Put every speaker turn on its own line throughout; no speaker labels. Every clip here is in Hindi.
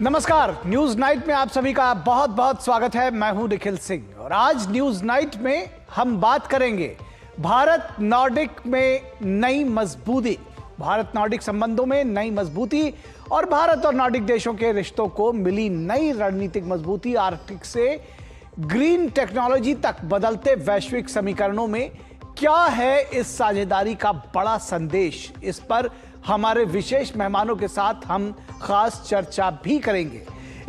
नमस्कार, न्यूज नाइट में आप सभी का बहुत बहुत स्वागत है। मैं हूं निखिल सिंह और आज न्यूज नाइट में हम बात करेंगे भारत नॉर्डिक में नई मजबूती, भारत नॉर्डिक संबंधों में नई मजबूती और भारत और नॉर्डिक देशों के रिश्तों को मिली नई रणनीतिक मजबूती। आर्कटिक से ग्रीन टेक्नोलॉजी तक बदलते वैश्विक समीकरणों में क्या है इस साझेदारी का बड़ा संदेश, इस पर हमारे विशेष मेहमानों के साथ हम खास चर्चा भी करेंगे।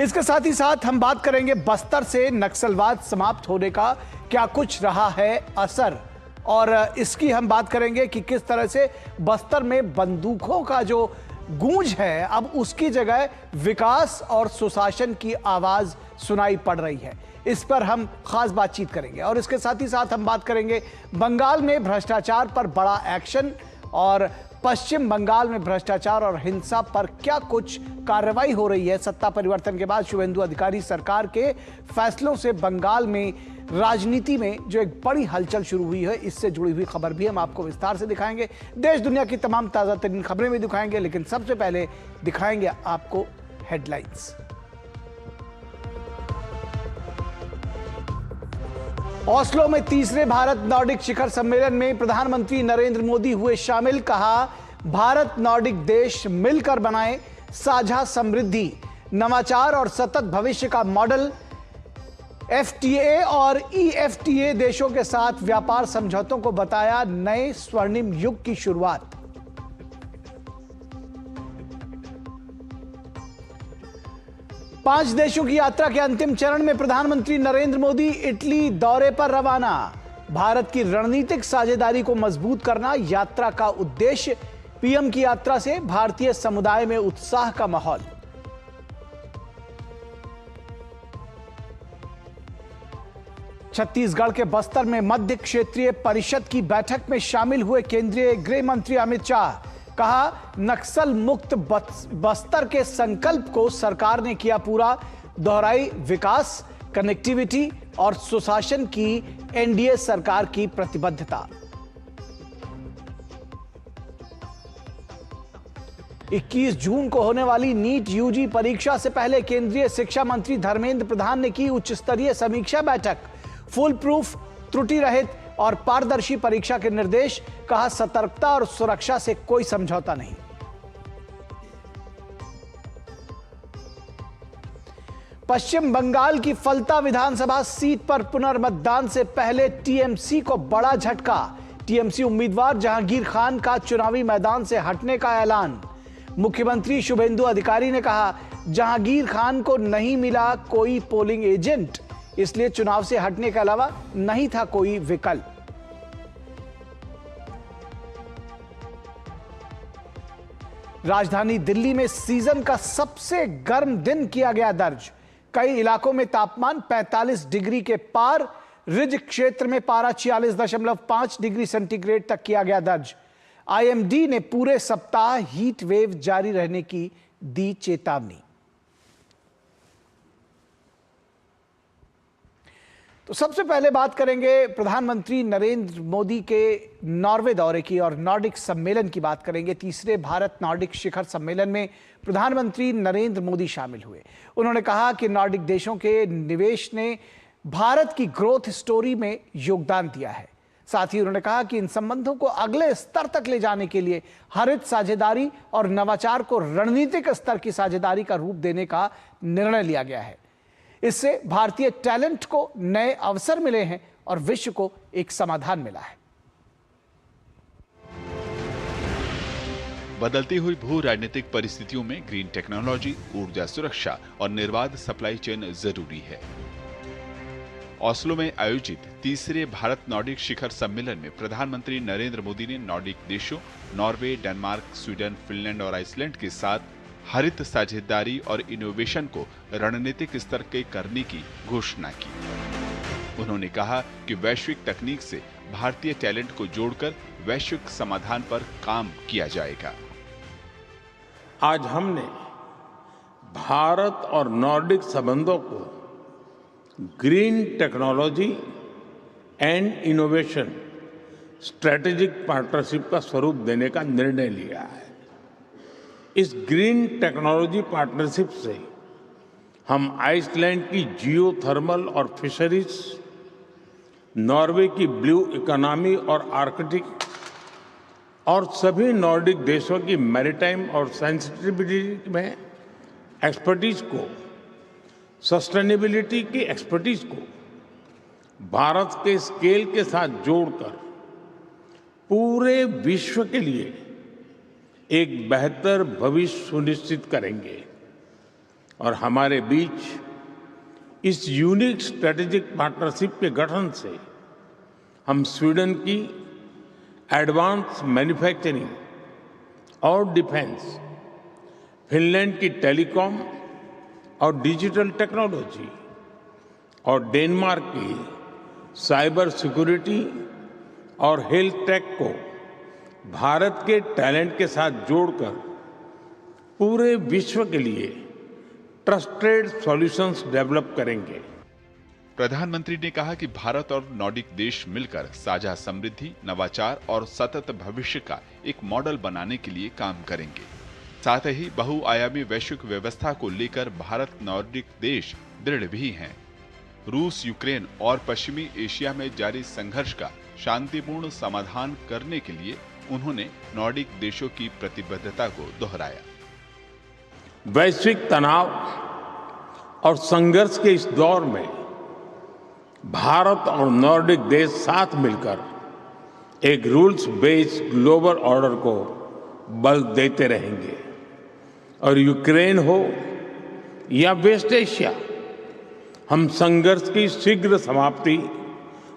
इसके साथ ही साथ हम बात करेंगे बस्तर से नक्सलवाद समाप्त होने का क्या कुछ रहा है असर, और इसकी हम बात करेंगे कि किस तरह से बस्तर में बंदूकों का जो गूंज है अब उसकी जगह विकास और सुशासन की आवाज सुनाई पड़ रही है। इस पर हम खास बातचीत करेंगे और इसके साथ ही साथ हम बात करेंगे बंगाल में भ्रष्टाचार पर बड़ा एक्शन और पश्चिम बंगाल में भ्रष्टाचार और हिंसा पर क्या कुछ कार्रवाई हो रही है। सत्ता परिवर्तन के बाद शुभेंदु अधिकारी सरकार के फैसलों से बंगाल में राजनीति में जो एक बड़ी हलचल शुरू हुई है, इससे जुड़ी हुई खबर भी हम आपको विस्तार से दिखाएंगे। देश दुनिया की तमाम ताजा तरीन खबरें भी दिखाएंगे, लेकिन सबसे पहले दिखाएंगे आपको हेडलाइंस। ओस्लो में तीसरे भारत नॉर्डिक शिखर सम्मेलन में प्रधानमंत्री नरेंद्र मोदी हुए शामिल। कहा, भारत नॉर्डिक देश मिलकर बनाएं साझा समृद्धि, नवाचार और सतत भविष्य का मॉडल। एफटीए और ईएफटीए देशों के साथ व्यापार समझौतों को बताया नए स्वर्णिम युग की शुरुआत। पांच देशों की यात्रा के अंतिम चरण में प्रधानमंत्री नरेंद्र मोदी इटली दौरे पर रवाना। भारत की रणनीतिक साझेदारी को मजबूत करना यात्रा का उद्देश्य। पीएम की यात्रा से भारतीय समुदाय में उत्साह का माहौल। छत्तीसगढ़ के बस्तर में मध्य क्षेत्रीय परिषद की बैठक में शामिल हुए केंद्रीय गृह मंत्री अमित शाह। कहा, नक्सल मुक्त बस्तर के संकल्प को सरकार ने किया पूरा। दोहराई विकास, कनेक्टिविटी और सुशासन की एनडीए सरकार की प्रतिबद्धता। 21 जून को होने वाली नीट यूजी परीक्षा से पहले केंद्रीय शिक्षा मंत्री धर्मेंद्र प्रधान ने की उच्च स्तरीय समीक्षा बैठक। फुल प्रूफ, त्रुटि रहित और पारदर्शी परीक्षा के निर्देश। कहा, सतर्कता और सुरक्षा से कोई समझौता नहीं। पश्चिम बंगाल की फलता विधानसभा सीट पर पुनर्मतदान से पहले टीएमसी को बड़ा झटका। टीएमसी उम्मीदवार जहांगीर खान का चुनावी मैदान से हटने का ऐलान। मुख्यमंत्री शुभेंदु अधिकारी ने कहा, जहांगीर खान को नहीं मिला कोई पोलिंग एजेंट, इसलिए चुनाव से हटने के अलावा नहीं था कोई विकल्प। राजधानी दिल्ली में सीजन का सबसे गर्म दिन किया गया दर्ज। कई इलाकों में तापमान 45 डिग्री के पार। रिज क्षेत्र में पारा 46.5 डिग्री सेंटीग्रेड तक किया गया दर्ज। आईएमडी ने पूरे सप्ताह हीट वेव जारी रहने की दी चेतावनी। तो सबसे पहले बात करेंगे प्रधानमंत्री नरेंद्र मोदी के नॉर्वे दौरे की और नॉर्डिक सम्मेलन की बात करेंगे। तीसरे भारत नॉर्डिक शिखर सम्मेलन में प्रधानमंत्री नरेंद्र मोदी शामिल हुए। उन्होंने कहा कि नॉर्डिक देशों के निवेश ने भारत की ग्रोथ स्टोरी में योगदान दिया है। साथ ही उन्होंने कहा कि इन संबंधों को अगले स्तर तक ले जाने के लिए हरित साझेदारी और नवाचार को रणनीतिक स्तर की साझेदारी का रूप देने का निर्णय लिया गया है। इससे भारतीय टैलेंट को नए अवसर मिले हैं और विश्व को एक समाधान मिला है।
बदलती हुई भू राजनीतिक परिस्थितियों में ग्रीन टेक्नोलॉजी, ऊर्जा सुरक्षा और निर्बाध सप्लाई चेन जरूरी है। ओस्लो में आयोजित तीसरे भारत नॉर्डिक शिखर सम्मेलन में प्रधानमंत्री नरेंद्र मोदी ने नॉर्डिक देशों नॉर्वे, डेनमार्क, स्वीडन, फिनलैंड और आइसलैंड के साथ हरित साझेदारी और इनोवेशन को रणनीतिक स्तर के करने की घोषणा की। उन्होंने कहा कि वैश्विक तकनीक से भारतीय टैलेंट को जोड़कर वैश्विक समाधान पर काम किया जाएगा।
आज हमने भारत और नॉर्डिक संबंधों को green technology and innovation strategic partnership का स्वरूप देने का निर्णय लिया है। इस ग्रीन टेक्नोलॉजी पार्टनरशिप से हम आइसलैंड की जियोथर्मल और फिशरीज, नॉर्वे की ब्लू इकोनॉमी और आर्कटिक और सभी नॉर्डिक देशों की मैरीटाइम और सेंसिटिविटी में एक्सपर्टीज को, सस्टेनेबिलिटी की एक्सपर्टीज को भारत के स्केल के साथ जोड़कर पूरे विश्व के लिए एक बेहतर भविष्य सुनिश्चित करेंगे। और हमारे बीच इस यूनिक स्ट्रेटेजिक पार्टनरशिप के गठन से हम स्वीडन की एडवांस मैन्युफैक्चरिंग और डिफेंस, फिनलैंड की टेलीकॉम और डिजिटल टेक्नोलॉजी और डेनमार्क की साइबर सिक्योरिटी और हेल्थ टेक को भारत के टैलेंट के साथ जोड़कर पूरे विश्व के लिए ट्रस्टेड सॉल्यूशंस डेवलप करेंगे।
प्रधानमंत्री ने कहा कि भारत और नॉर्डिक देश मिलकर साझा समृद्धि, नवाचार और सतत भविष्य का एक मॉडल बनाने के लिए काम करेंगे। साथ ही बहुआयामी वैश्विक व्यवस्था को लेकर भारत नॉर्डिक देश दृढ़ भी हैं। रूस, यूक्रेन और पश्चिमी एशिया में जारी संघर्ष का शांतिपूर्ण समाधान करने के लिए उन्होंने नॉर्डिक देशों की प्रतिबद्धता को दोहराया।
वैश्विक तनाव और संघर्ष के इस दौर में भारत और नॉर्डिक देश साथ मिलकर एक रूल्स बेस्ड ग्लोबल ऑर्डर को बल देते रहेंगे। और यूक्रेन हो या वेस्ट एशिया, हम संघर्ष की शीघ्र समाप्ति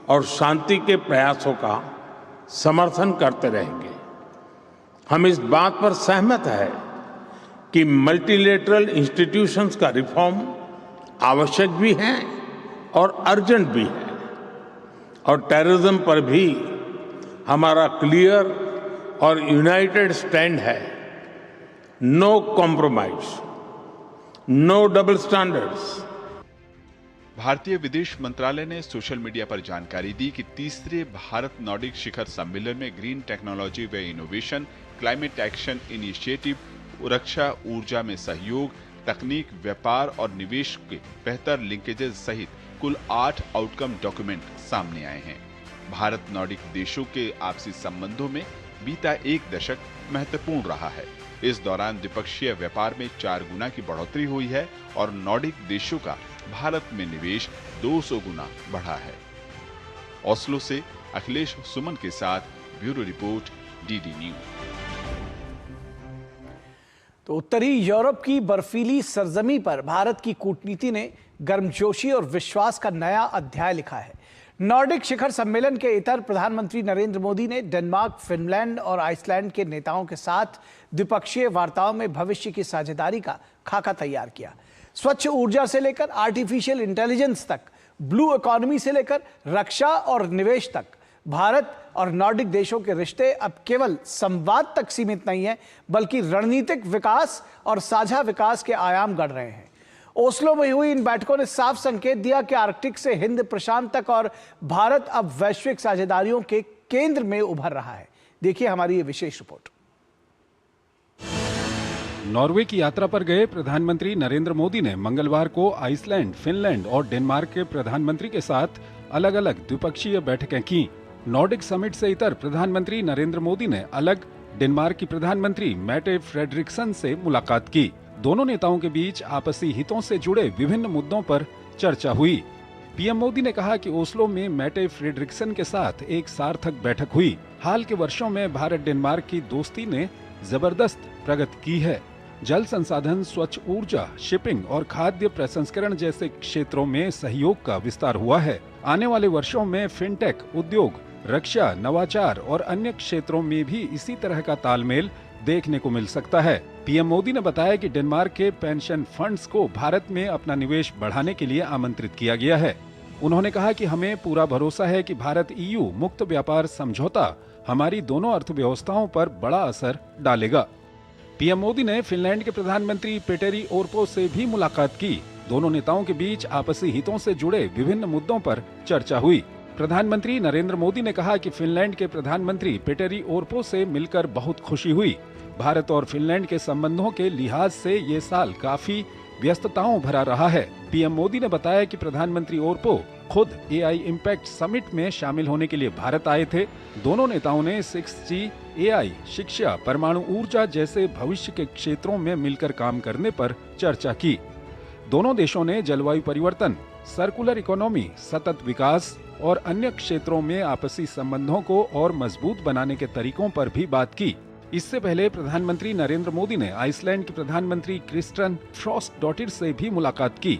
और शांति के प्रयासों का समर्थन करते रहेंगे। हम इस बात पर सहमत हैं कि मल्टीलेटरल इंस्टीट्यूशंस का रिफॉर्म आवश्यक भी है और अर्जेंट भी है। और टेररिज्म पर भी हमारा क्लियर और यूनाइटेड स्टैंड है। No compromise, no double standards.
भारतीय विदेश मंत्रालय ने सोशल मीडिया पर जानकारी दी कि तीसरे भारत नॉर्डिक शिखर सम्मेलन में ग्रीन टेक्नोलॉजी व इनोवेशन, क्लाइमेट एक्शन इनिशिएटिव, रक्षा ऊर्जा में सहयोग, तकनीक, व्यापार और निवेश के बेहतर लिंकेजेस सहित कुल 8 आउटकम डॉक्यूमेंट सामने आए हैं। भारत नॉर्डिक देशों के आपसी संबंधों में बीता एक दशक महत्वपूर्ण रहा है। इस दौरान द्विपक्षीय व्यापार में 4 गुना की बढ़ोतरी हुई है और नॉर्डिक देशों का भारत में निवेश 200 गुना बढ़ा है। ओस्लो से अखिलेश सुमन के साथ ब्यूरो रिपोर्ट, डीडी न्यूज।
तो उत्तरी यूरोप की बर्फीली सरजमी पर भारत की कूटनीति ने गर्मजोशी और विश्वास का नया अध्याय लिखा है। नॉर्डिक शिखर सम्मेलन के इतर प्रधानमंत्री नरेंद्र मोदी ने डेनमार्क, फिनलैंड और आइसलैंड के नेताओं के साथ द्विपक्षीय वार्ताओं में भविष्य की साझेदारी का खाका तैयार किया। स्वच्छ ऊर्जा से लेकर आर्टिफिशियल इंटेलिजेंस तक, ब्लू इकोनॉमी से लेकर रक्षा और निवेश तक, भारत और नॉर्डिक देशों के रिश्ते अब केवल संवाद तक सीमित नहीं है, बल्कि रणनीतिक विकास और साझा विकास के आयाम गढ़ रहे हैं। ओस्लो में हुई इन बैठकों ने साफ संकेत दिया कि आर्कटिक से हिंद प्रशांत तक और भारत अब वैश्विक साझेदारियों के केंद्र में उभर रहा है। देखिए हमारी ये विशेष रिपोर्ट।
नॉर्वे की यात्रा पर गए प्रधानमंत्री नरेंद्र मोदी ने मंगलवार को आइसलैंड, फिनलैंड और डेनमार्क के प्रधानमंत्री के साथ अलग अलग द्विपक्षीय बैठकें की। नॉर्डिक समिट से इतर प्रधानमंत्री नरेंद्र मोदी ने अलग डेनमार्क की प्रधानमंत्री मैटे फ्रेडरिक्सन से मुलाकात की। दोनों नेताओं के बीच आपसी हितों से जुड़े विभिन्न मुद्दों पर चर्चा हुई। पीएम मोदी ने कहा कि ओस्लो में मैटे फ्रेडरिक्सन के साथ एक सार्थक बैठक हुई। हाल के वर्षों में भारत डेनमार्क की दोस्ती ने जबरदस्त प्रगति की है। जल संसाधन, स्वच्छ ऊर्जा, शिपिंग और खाद्य प्रसंस्करण जैसे क्षेत्रों में सहयोग का विस्तार हुआ है। आने वाले वर्षों में फिनटेक, उद्योग, रक्षा, नवाचार और अन्य क्षेत्रों में भी इसी तरह का तालमेल देखने को मिल सकता है। पीएम मोदी ने बताया कि डेनमार्क के पेंशन फंड्स को भारत में अपना निवेश बढ़ाने के लिए आमंत्रित किया गया है। उन्होंने कहा कि हमें पूरा भरोसा है कि भारत EU मुक्त व्यापार समझौता हमारी दोनों अर्थव्यवस्थाओं पर बड़ा असर डालेगा। पीएम मोदी ने फिनलैंड के प्रधानमंत्री पेटेरी ओर्पो से भी मुलाकात की। दोनों नेताओं के बीच आपसी हितों से जुड़े विभिन्न मुद्दों पर चर्चा हुई। प्रधानमंत्री नरेंद्र मोदी ने कहा कि फिनलैंड के प्रधानमंत्री पेटेरी ओर्पो से मिलकर बहुत खुशी हुई। भारत और फिनलैंड के संबंधों के लिहाज से ये साल काफी व्यस्तताओं भरा रहा है। पीएम मोदी ने बताया कि प्रधानमंत्री ओरपो खुद एआई इम्पैक्ट समिट में शामिल होने के लिए भारत आए थे। दोनों नेताओं ने 6G, एआई, शिक्षा, परमाणु ऊर्जा जैसे भविष्य के क्षेत्रों में मिलकर काम करने पर चर्चा की। दोनों देशों ने जलवायु परिवर्तन, सर्कुलर इकोनॉमी, सतत विकास और अन्य क्षेत्रों में आपसी संबंधों को और मजबूत बनाने के तरीकों पर भी बात की। इससे पहले प्रधानमंत्री नरेंद्र मोदी ने आइसलैंड के प्रधानमंत्री क्रिस्टन फ्रॉस्टडॉटिर से भी मुलाकात की।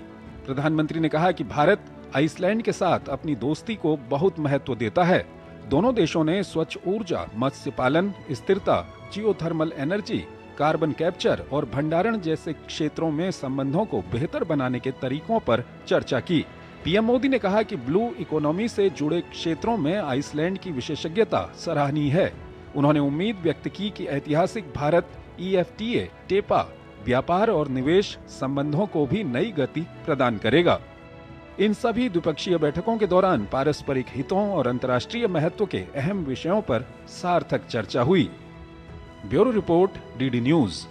प्रधानमंत्री ने कहा कि भारत आइसलैंड के साथ अपनी दोस्ती को बहुत महत्व देता है। दोनों देशों ने स्वच्छ ऊर्जा, मत्स्य पालन, स्थिरता, जियोथर्मल एनर्जी, कार्बन कैप्चर और भंडारण जैसे क्षेत्रों में संबंधों को बेहतर बनाने के तरीकों पर चर्चा की। पीएम मोदी ने कहा कि ब्लू इकोनॉमी से जुड़े क्षेत्रों में आइसलैंड की विशेषज्ञता सराहनीय है। उन्होंने उम्मीद व्यक्त की कि ऐतिहासिक भारत EFTA, टेपा, व्यापार और निवेश संबंधों को भी नई गति प्रदान करेगा। इन सभी द्विपक्षीय बैठकों के दौरान पारस्परिक हितों और अंतर्राष्ट्रीय महत्व के अहम विषयों पर सार्थक चर्चा हुई। Bureau report, DD news.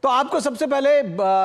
तो आपको सबसे पहले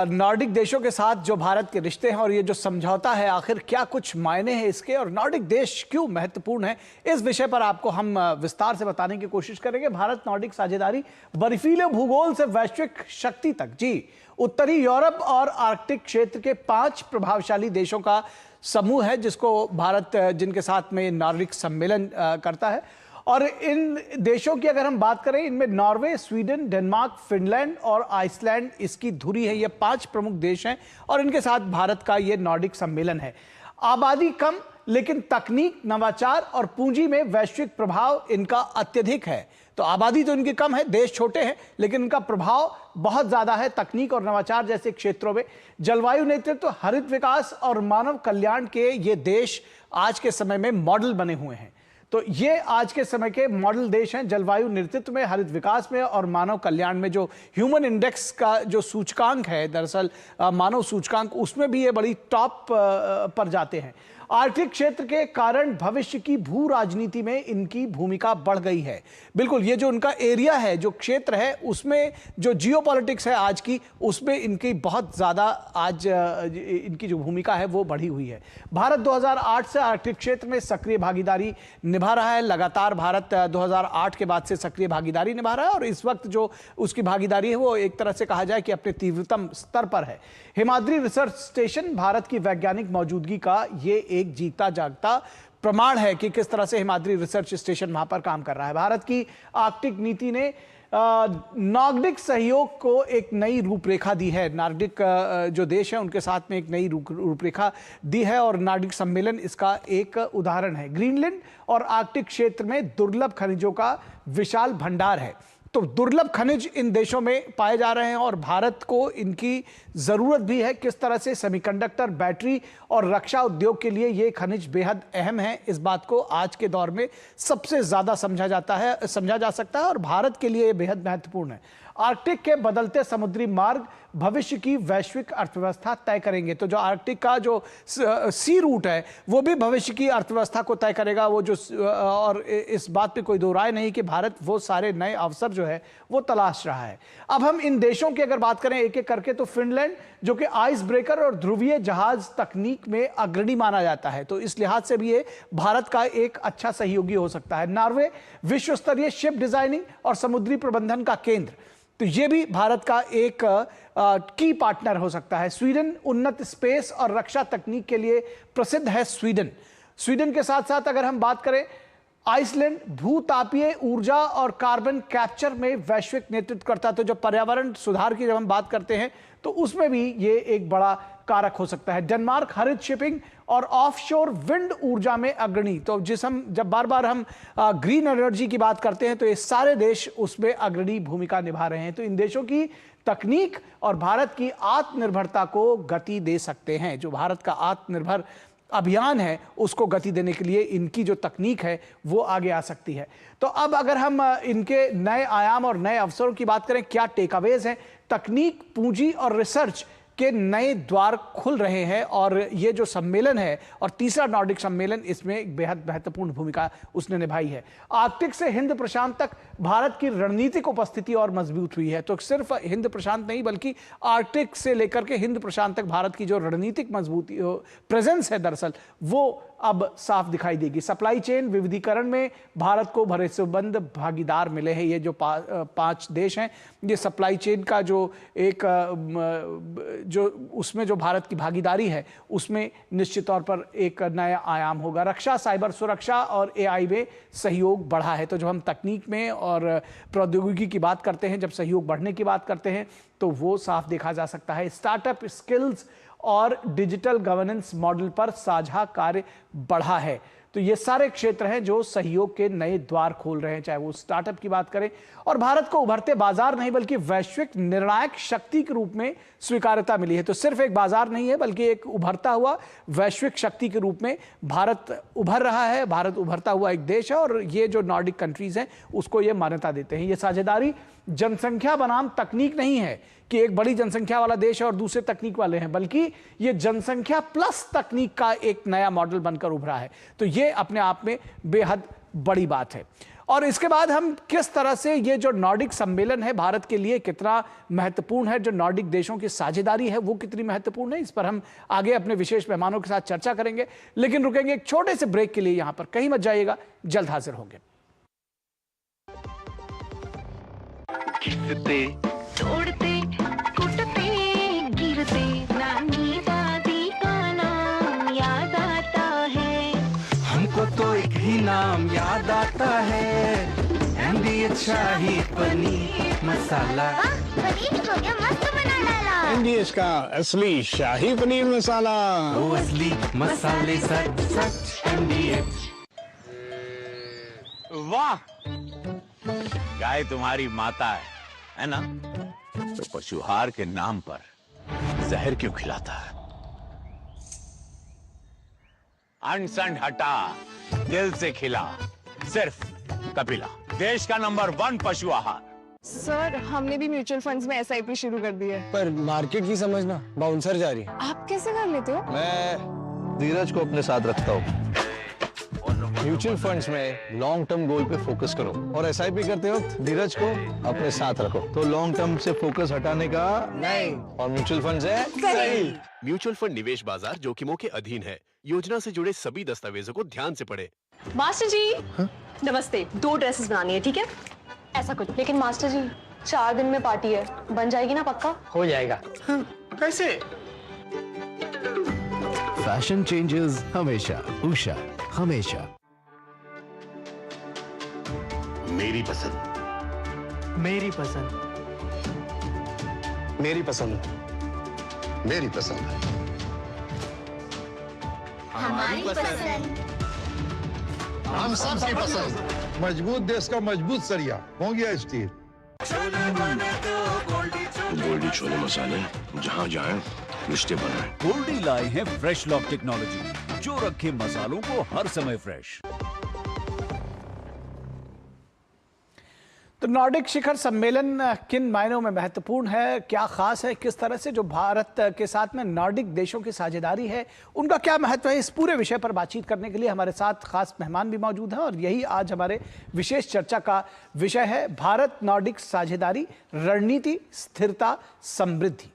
नॉर्डिक देशों के साथ जो भारत के रिश्ते हैं और ये जो समझौता है, आखिर क्या कुछ मायने हैं इसके और नॉर्डिक देश क्यों महत्वपूर्ण है, इस विषय पर आपको हम विस्तार से बताने की कोशिश करेंगे। भारत नॉर्डिक साझेदारी बर्फीले भूगोल से वैश्विक शक्ति तक, जी, उत्तरी यूरोप और आर्कटिक क्षेत्र के 5 प्रभावशाली देशों का समूह है जिसको भारत, जिनके साथ में नॉर्डिक सम्मेलन करता है। और इन देशों की अगर हम बात करें, इनमें नॉर्वे, स्वीडन, डेनमार्क, फिनलैंड और आइसलैंड इसकी धुरी है। ये 5 प्रमुख देश हैं और इनके साथ भारत का ये नॉर्डिक सम्मेलन है। आबादी कम, लेकिन तकनीक, नवाचार और पूंजी में वैश्विक प्रभाव इनका अत्यधिक है। तो आबादी तो इनकी कम है, देश छोटे हैं, लेकिन इनका प्रभाव बहुत ज्यादा है तकनीक और नवाचार जैसे क्षेत्रों में। जलवायु नेतृत्व, हरित विकास और मानव कल्याण के ये देश आज के समय में मॉडल बने हुए हैं। तो ये आज के समय के मॉडल देश हैं जलवायु नेतृत्व में, हरित विकास में और मानव कल्याण में। जो ह्यूमन इंडेक्स का जो सूचकांक है, दरअसल मानव सूचकांक, उसमें भी ये बड़ी टॉप पर जाते हैं। आर्कटिक क्षेत्र के कारण भविष्य की भू राजनीति में इनकी भूमिका बढ़ गई है। बिल्कुल, ये जो उनका एरिया है, जो क्षेत्र है, उसमें जो जियोपॉलिटिक्स है आज की, उसमें इनकी बहुत ज़्यादा आज इनकी जो भूमिका है वो बढ़ी हुई है। भारत 2008 से आर्कटिक क्षेत्र में सक्रिय भागीदारी निभा रहा है। लगातार भारत 2008 के बाद से सक्रिय भागीदारी निभा रहा है और इस वक्त जो उसकी भागीदारी है वो एक तरह से कहा जाए कि अपने तीव्रतम स्तर पर है। हिमाद्री रिसर्च स्टेशन भारत की वैज्ञानिक मौजूदगी का ये एक जीता जागता प्रमाण है कि किस तरह से हिमाद्री रिसर्च स्टेशन वहां पर काम कर रहा है। भारत की आर्कटिक नीति ने नॉर्डिक सहयोग को एक नई रूपरेखा दी है। नॉर्डिक जो देश है उनके साथ में एक नई रूपरेखा दी है और नॉर्डिक सम्मेलन इसका एक उदाहरण है। ग्रीनलैंड और आर्कटिक क्षेत्र में दुर्लभ खनिजों का विशाल भंडार है। तो दुर्लभ खनिज इन देशों में पाए जा रहे हैं और भारत को इनकी ज़रूरत भी है। किस तरह से सेमीकंडक्टर, बैटरी और रक्षा उद्योग के लिए ये खनिज बेहद अहम है, इस बात को आज के दौर में सबसे ज़्यादा समझा जा सकता है और भारत के लिए ये बेहद महत्वपूर्ण है। आर्कटिक के बदलते समुद्री मार्ग भविष्य की वैश्विक अर्थव्यवस्था तय करेंगे। तो जो आर्कटिक का जो सी रूट है वो भी भविष्य की अर्थव्यवस्था को तय करेगा। वो जो और इस बात पे कोई दो राय नहीं कि भारत वो सारे नए अवसर जो है वो तलाश रहा है। अब हम इन देशों की अगर बात करें एक एक करके, तो फिनलैंड जो कि आइस ब्रेकर और ध्रुवीय जहाज तकनीक में अग्रणी माना जाता है, तो इस लिहाज से भी ये भारत का एक अच्छा सहयोगी हो सकता है। नॉर्वे विश्व स्तरीय शिप डिजाइनिंग और समुद्री प्रबंधन का केंद्र, तो ये भी भारत का एक की पार्टनर हो सकता है। स्वीडन उन्नत स्पेस और रक्षा तकनीक के लिए प्रसिद्ध है। स्वीडन के साथ साथ अगर हम बात करें, आइसलैंड भूतापीय ऊर्जा और कार्बन कैप्चर में वैश्विक नेतृत्व करता है। तो जो पर्यावरण सुधार की जब हम बात करते हैं तो उसमें भी ये एक बड़ा कारक हो सकता है। डेनमार्क हरित शिपिंग और ऑफशोर विंड ऊर्जा में अग्रणी। तो जब बार बार हम ग्रीन एनर्जी की बात करते हैं तो ये सारे देश उसमें अग्रणी भूमिका निभा रहे हैं। तो इन देशों की तकनीक और भारत की आत्मनिर्भरता को गति दे सकते हैं। जो भारत का आत्मनिर्भर अभियान है उसको गति देने के लिए इनकी जो तकनीक है वो आगे आ सकती है। तो अब अगर हम इनके नए आयाम और नए अवसरों की बात करें, क्या टेकअवेज हैं, तकनीक, पूंजी और रिसर्च के नए द्वार खुल रहे हैं और ये जो सम्मेलन है और तीसरा नॉर्डिक सम्मेलन, इसमें एक बेहद महत्वपूर्ण भूमिका उसने निभाई है। आर्कटिक से हिंद प्रशांत तक भारत की रणनीतिक उपस्थिति और मजबूत हुई है। तो सिर्फ हिंद प्रशांत नहीं बल्कि आर्कटिक से लेकर के हिंद प्रशांत तक भारत की जो रणनीतिक मजबूती प्रेजेंस है, दरअसल वो अब साफ दिखाई देगी। सप्लाई चेन विविधीकरण में भारत को भरोसेमंद भागीदार मिले हैं। ये जो 5 देश हैं, ये सप्लाई चेन का जो एक जो उसमें जो भारत की भागीदारी है उसमें निश्चित तौर पर एक नया आयाम होगा। रक्षा, साइबर सुरक्षा और एआई में सहयोग बढ़ा है। तो जब हम तकनीक में और प्रौद्योगिकी की बात करते हैं, जब सहयोग बढ़ने की बात करते हैं, तो वो साफ देखा जा सकता है। स्टार्टअप, स्किल्स और डिजिटल गवर्नेंस मॉडल पर साझा कार्य बढ़ा है। तो ये सारे क्षेत्र हैं जो सहयोग के नए द्वार खोल रहे हैं, चाहे वो स्टार्टअप की बात करें। और भारत को उभरते बाजार नहीं बल्कि वैश्विक निर्णायक शक्ति के रूप में स्वीकार्यता मिली है। तो सिर्फ एक बाजार नहीं है बल्कि एक उभरता हुआ वैश्विक शक्ति के रूप में भारत उभर रहा है। भारत उभरता हुआ एक देश है और ये जो नॉर्डिक कंट्रीज हैं उसको ये मान्यता देते हैं। ये साझेदारी जनसंख्या बनाम तकनीक नहीं है कि एक बड़ी जनसंख्या वाला देश है और दूसरे तकनीक वाले हैं, बल्कि ये जनसंख्या प्लस तकनीक का एक नया मॉडल बनकर उभरा है। तो ये अपने आप में बेहद बड़ी बात है। और इसके बाद हम किस तरह से ये जो नॉर्डिक सम्मेलन है भारत के लिए कितना महत्वपूर्ण है, जो नॉर्डिक देशों की साझेदारी है वो कितनी महत्वपूर्ण है, इस पर हम आगे अपने विशेष मेहमानों के साथ चर्चा करेंगे। लेकिन रुकेंगे एक छोटे से ब्रेक के लिए यहां पर, कहीं मत जाइएगा, जल्द हाजिर होंगे।
तोड़ते कुटते गिरते नानी दादी का नाम याद आता है।
हमको तो एक ही नाम याद आता है, एमडी शाही पनीर मसाला।
पनीर को क्या मस्त बना डाला।
एमडीएच का असली शाही पनीर मसाला,
वो असली मसाले सच सच एमडीएच।
वाह, गाय तुम्हारी माता है ना? तो पशुहार के नाम पर जहर क्यों खिलाता है? अनसंड हटा, दिल से खिला, सिर्फ कपिला, देश का नंबर 1 पशु आहार।
सर, हमने भी म्यूचुअल फंड्स में एसआईपी शुरू कर दी है।
पर मार्केट की समझना बाउंसर जा रही है।
आप कैसे कर लेते हो?
मैं धीरज को अपने साथ रखता हूँ। म्यूचुअल फंड्स में लॉन्ग टर्म गोल पे फोकस करो और एसआईपी करते वक्त धीरज को अपने साथ रखो, तो लॉन्ग टर्म से फोकस हटाने का नहीं। और म्यूचुअल फंड है सही।
म्यूचुअल फंड निवेश बाजार जोखिमों के अधीन है। योजना से जुड़े सभी दस्तावेजों को ध्यान से पढ़ें।
मास्टर जी नमस्ते, 2 ड्रेसेस बनानी है, ठीक है? ऐसा कुछ। लेकिन मास्टर जी 4 दिन में पार्टी है, बन जाएगी ना पक्का?
हो जाएगा।
कैसे?
फैशन चेंजेस हमेशा, उषा हमेशा।
मेरी पसंद,
मेरी पसंद,
मेरी पसंद,
मेरी पसंद,
हमारी पसंद,
हम सबकी पसंद।
मजबूत देश का मजबूत सरिया हो गया स्टील।
गोल्डी छोले मसाले जहाँ जाए रिश्ते बनाए।
गोल्डी लाए हैं फ्रेश लॉक टेक्नोलॉजी जो रखे मसालों को हर समय फ्रेश।
तो नॉर्डिक शिखर सम्मेलन किन मायनों में महत्वपूर्ण है, क्या खास है, किस तरह से जो भारत के साथ में नॉर्डिक देशों की साझेदारी है उनका क्या महत्व है, इस पूरे विषय पर बातचीत करने के लिए हमारे साथ खास मेहमान भी मौजूद हैं और यही आज हमारे विशेष चर्चा का विषय है। भारत नॉर्डिक साझेदारी, रणनीति, स्थिरता, समृद्धि।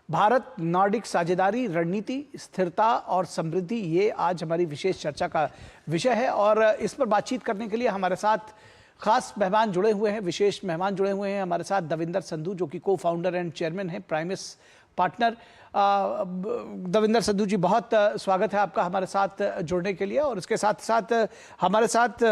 भारत नॉर्डिक साझेदारी, रणनीति, स्थिरता और समृद्धि, ये आज हमारी विशेष चर्चा का विषय है। और इस पर बातचीत करने के लिए हमारे साथ खास मेहमान जुड़े हुए हैं, विशेष मेहमान जुड़े हुए हैं हमारे साथ। दविंदर संधू जो कि को फाउंडर एंड चेयरमैन हैं, प्राइमिस पार्टनर। दविंदर संधू जी, बहुत स्वागत है आपका हमारे साथ जुड़ने के लिए। और इसके साथ साथ हमारे साथ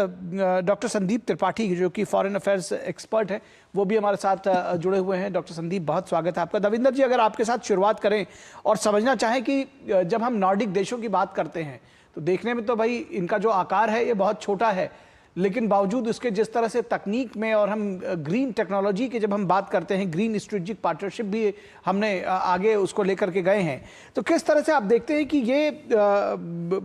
डॉक्टर संदीप त्रिपाठी जो कि फॉरेन अफेयर्स एक्सपर्ट हैं, वो भी हमारे साथ जुड़े हुए हैं। डॉक्टर संदीप, बहुत स्वागत है आपका। दविंदर जी, अगर आपके साथ शुरुआत करें और समझना चाहें कि जब हम नॉर्डिक देशों की बात करते हैं तो देखने में तो भाई इनका जो आकार है ये बहुत छोटा है, लेकिन बावजूद उसके जिस तरह से तकनीक में और हम ग्रीन टेक्नोलॉजी की जब हम बात करते हैं, ग्रीन स्ट्रेटेजिक पार्टनरशिप भी हमने आगे उसको लेकर के गए हैं, तो किस तरह से आप देखते हैं कि ये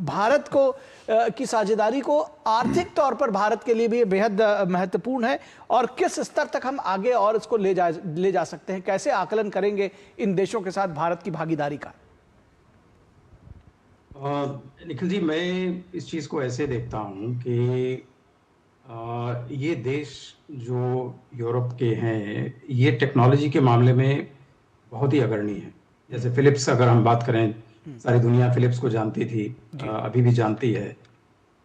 भारत को की साझेदारी को आर्थिक तौर पर भारत के लिए भी बेहद महत्वपूर्ण है, और किस स्तर तक हम आगे और इसको ले जा सकते हैं? कैसे आकलन करेंगे इन देशों के साथ भारत की भागीदारी का?
निखिल जी, मैं इस चीज़ को ऐसे देखता हूँ कि ये देश जो यूरोप के हैं, ये टेक्नोलॉजी के मामले में बहुत ही अग्रणी है। जैसे फिलिप्स, अगर हम बात करें, सारी दुनिया फिलिप्स को जानती थी, अभी भी जानती है,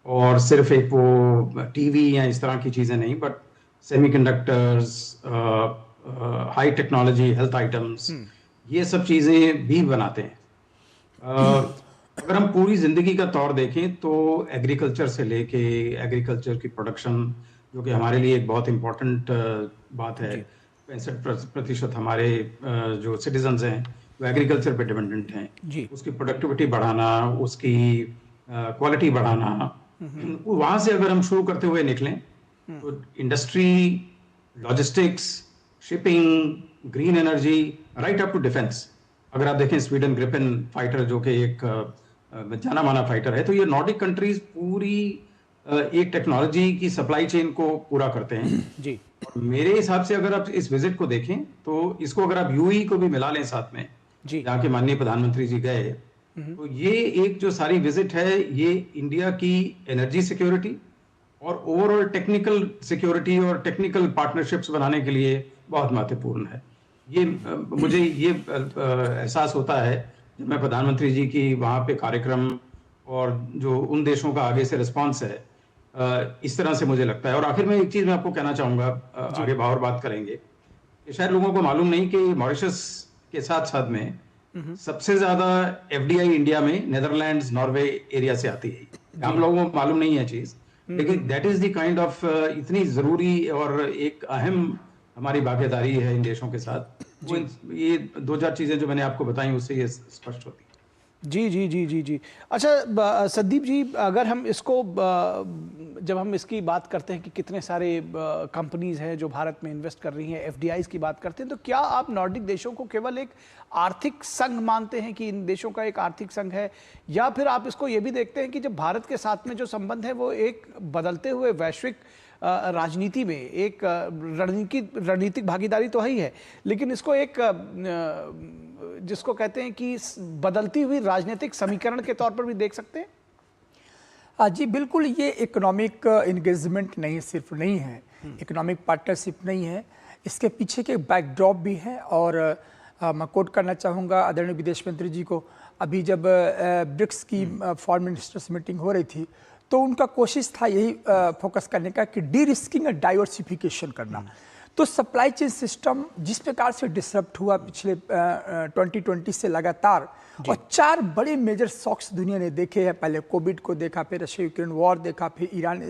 और सिर्फ एक वो टीवी या इस तरह की चीज़ें नहीं, but semiconductors, high technology, health items, ये सब चीज़ें भी बनाते हैं। अगर हम पूरी जिंदगी का तौर देखें तो एग्रीकल्चर से लेके एग्रीकल्चर की प्रोडक्शन, जो कि हमारे लिए एक बहुत इम्पोर्टेंट बात है, 65% हमारे जो सिटीजन्स हैं वो एग्रीकल्चर पे डिपेंडेंट हैं, उसकी प्रोडक्टिविटी बढ़ाना, उसकी क्वालिटी बढ़ाना, वहाँ से अगर हम शुरू करते हुए निकलें तो industry, logistics, shipping, green energy, right up to defence. अगर आप देखें स्वीडन ग्रिपेन फाइटर, जो कि एक जाना माना फाइटर है, तो ये नॉर्डिक कंट्रीज पूरी एक टेक्नोलॉजी की सप्लाई चेन को पूरा करते हैं जी। मेरे हिसाब से अगर आप इस विजिट को देखें तो इसको अगर आप यूएई को भी मिला लें साथ में, जहाँ के माननीय प्रधानमंत्री जी गए, तो ये एक जो सारी विजिट है, ये इंडिया की एनर्जी सिक्योरिटी और ओवरऑल टेक्निकल सिक्योरिटी और टेक्निकल पार्टनरशिप्स बनाने के लिए बहुत महत्वपूर्ण है। ये मुझे ये एहसास होता है जब मैं प्रधानमंत्री जी की वहाँ पे कार्यक्रम और जो उन देशों का आगे से रिस्पांस है, इस तरह से मुझे लगता है। और आखिर में एक चीज़ मैं आपको कहना चाहूँगा, आगे और बात करेंगे, शायद लोगों को मालूम नहीं कि मॉरिशस के साथ साथ में सबसे ज़्यादा एफडीआई इंडिया में नेदरलैंड्स, नॉर्वे एरिया से आती है। हम लोगों को मालूम नहीं है चीज़, लेकिन that is the kind of इतनी ज़रूरी और एक अहम हमारी भागीदारी है इन देशों के साथ। ये 2-4 चीजें जो मैंने आपको बताई उससे ये स्पष्ट होती है।
जी जी जी जी जी। अच्छा संदीप जी, अगर हम इसको जब हम इसकी बात करते हैं कि कितने सारे कंपनीज हैं जो भारत में इन्वेस्ट कर रही हैं, एफडीआईज की बात करते हैं, तो क्या आप नॉर्डिक देशों को केवल एक आर्थिक संघ मानते हैं कि इन देशों का एक आर्थिक संघ है, या फिर आप इसको ये भी देखते हैं कि जब भारत के साथ में जो संबंध है वो एक बदलते हुए वैश्विक राजनीति में एक रणनीतिक भागीदारी तो ही है, लेकिन इसको एक जिसको कहते हैं कि बदलती हुई राजनीतिक समीकरण के तौर पर भी देख सकते हैं?
हाँ जी, बिल्कुल। ये इकोनॉमिक इंगेजमेंट नहीं, सिर्फ नहीं है, इकोनॉमिक पार्टनरशिप नहीं है, इसके पीछे के बैकड्रॉप भी है। और मैं कोट करना चाहूँगा आदरणीय विदेश मंत्री जी को। अभी जब ब्रिक्स की फॉरेन मिनिस्टर्स मीटिंग हो रही थी तो उनका कोशिश था यही फोकस करने का कि डी रिस्किंग और डाइवर्सिफिकेशन करना। तो सप्लाई चेन सिस्टम जिस प्रकार से डिसरप्ट हुआ पिछले 2020 से लगातार, और 4 बड़े मेजर शॉक्स दुनिया ने देखे हैं। पहले कोविड को देखा, फिर रशिया यूक्रेन वॉर देखा, फिर ईरान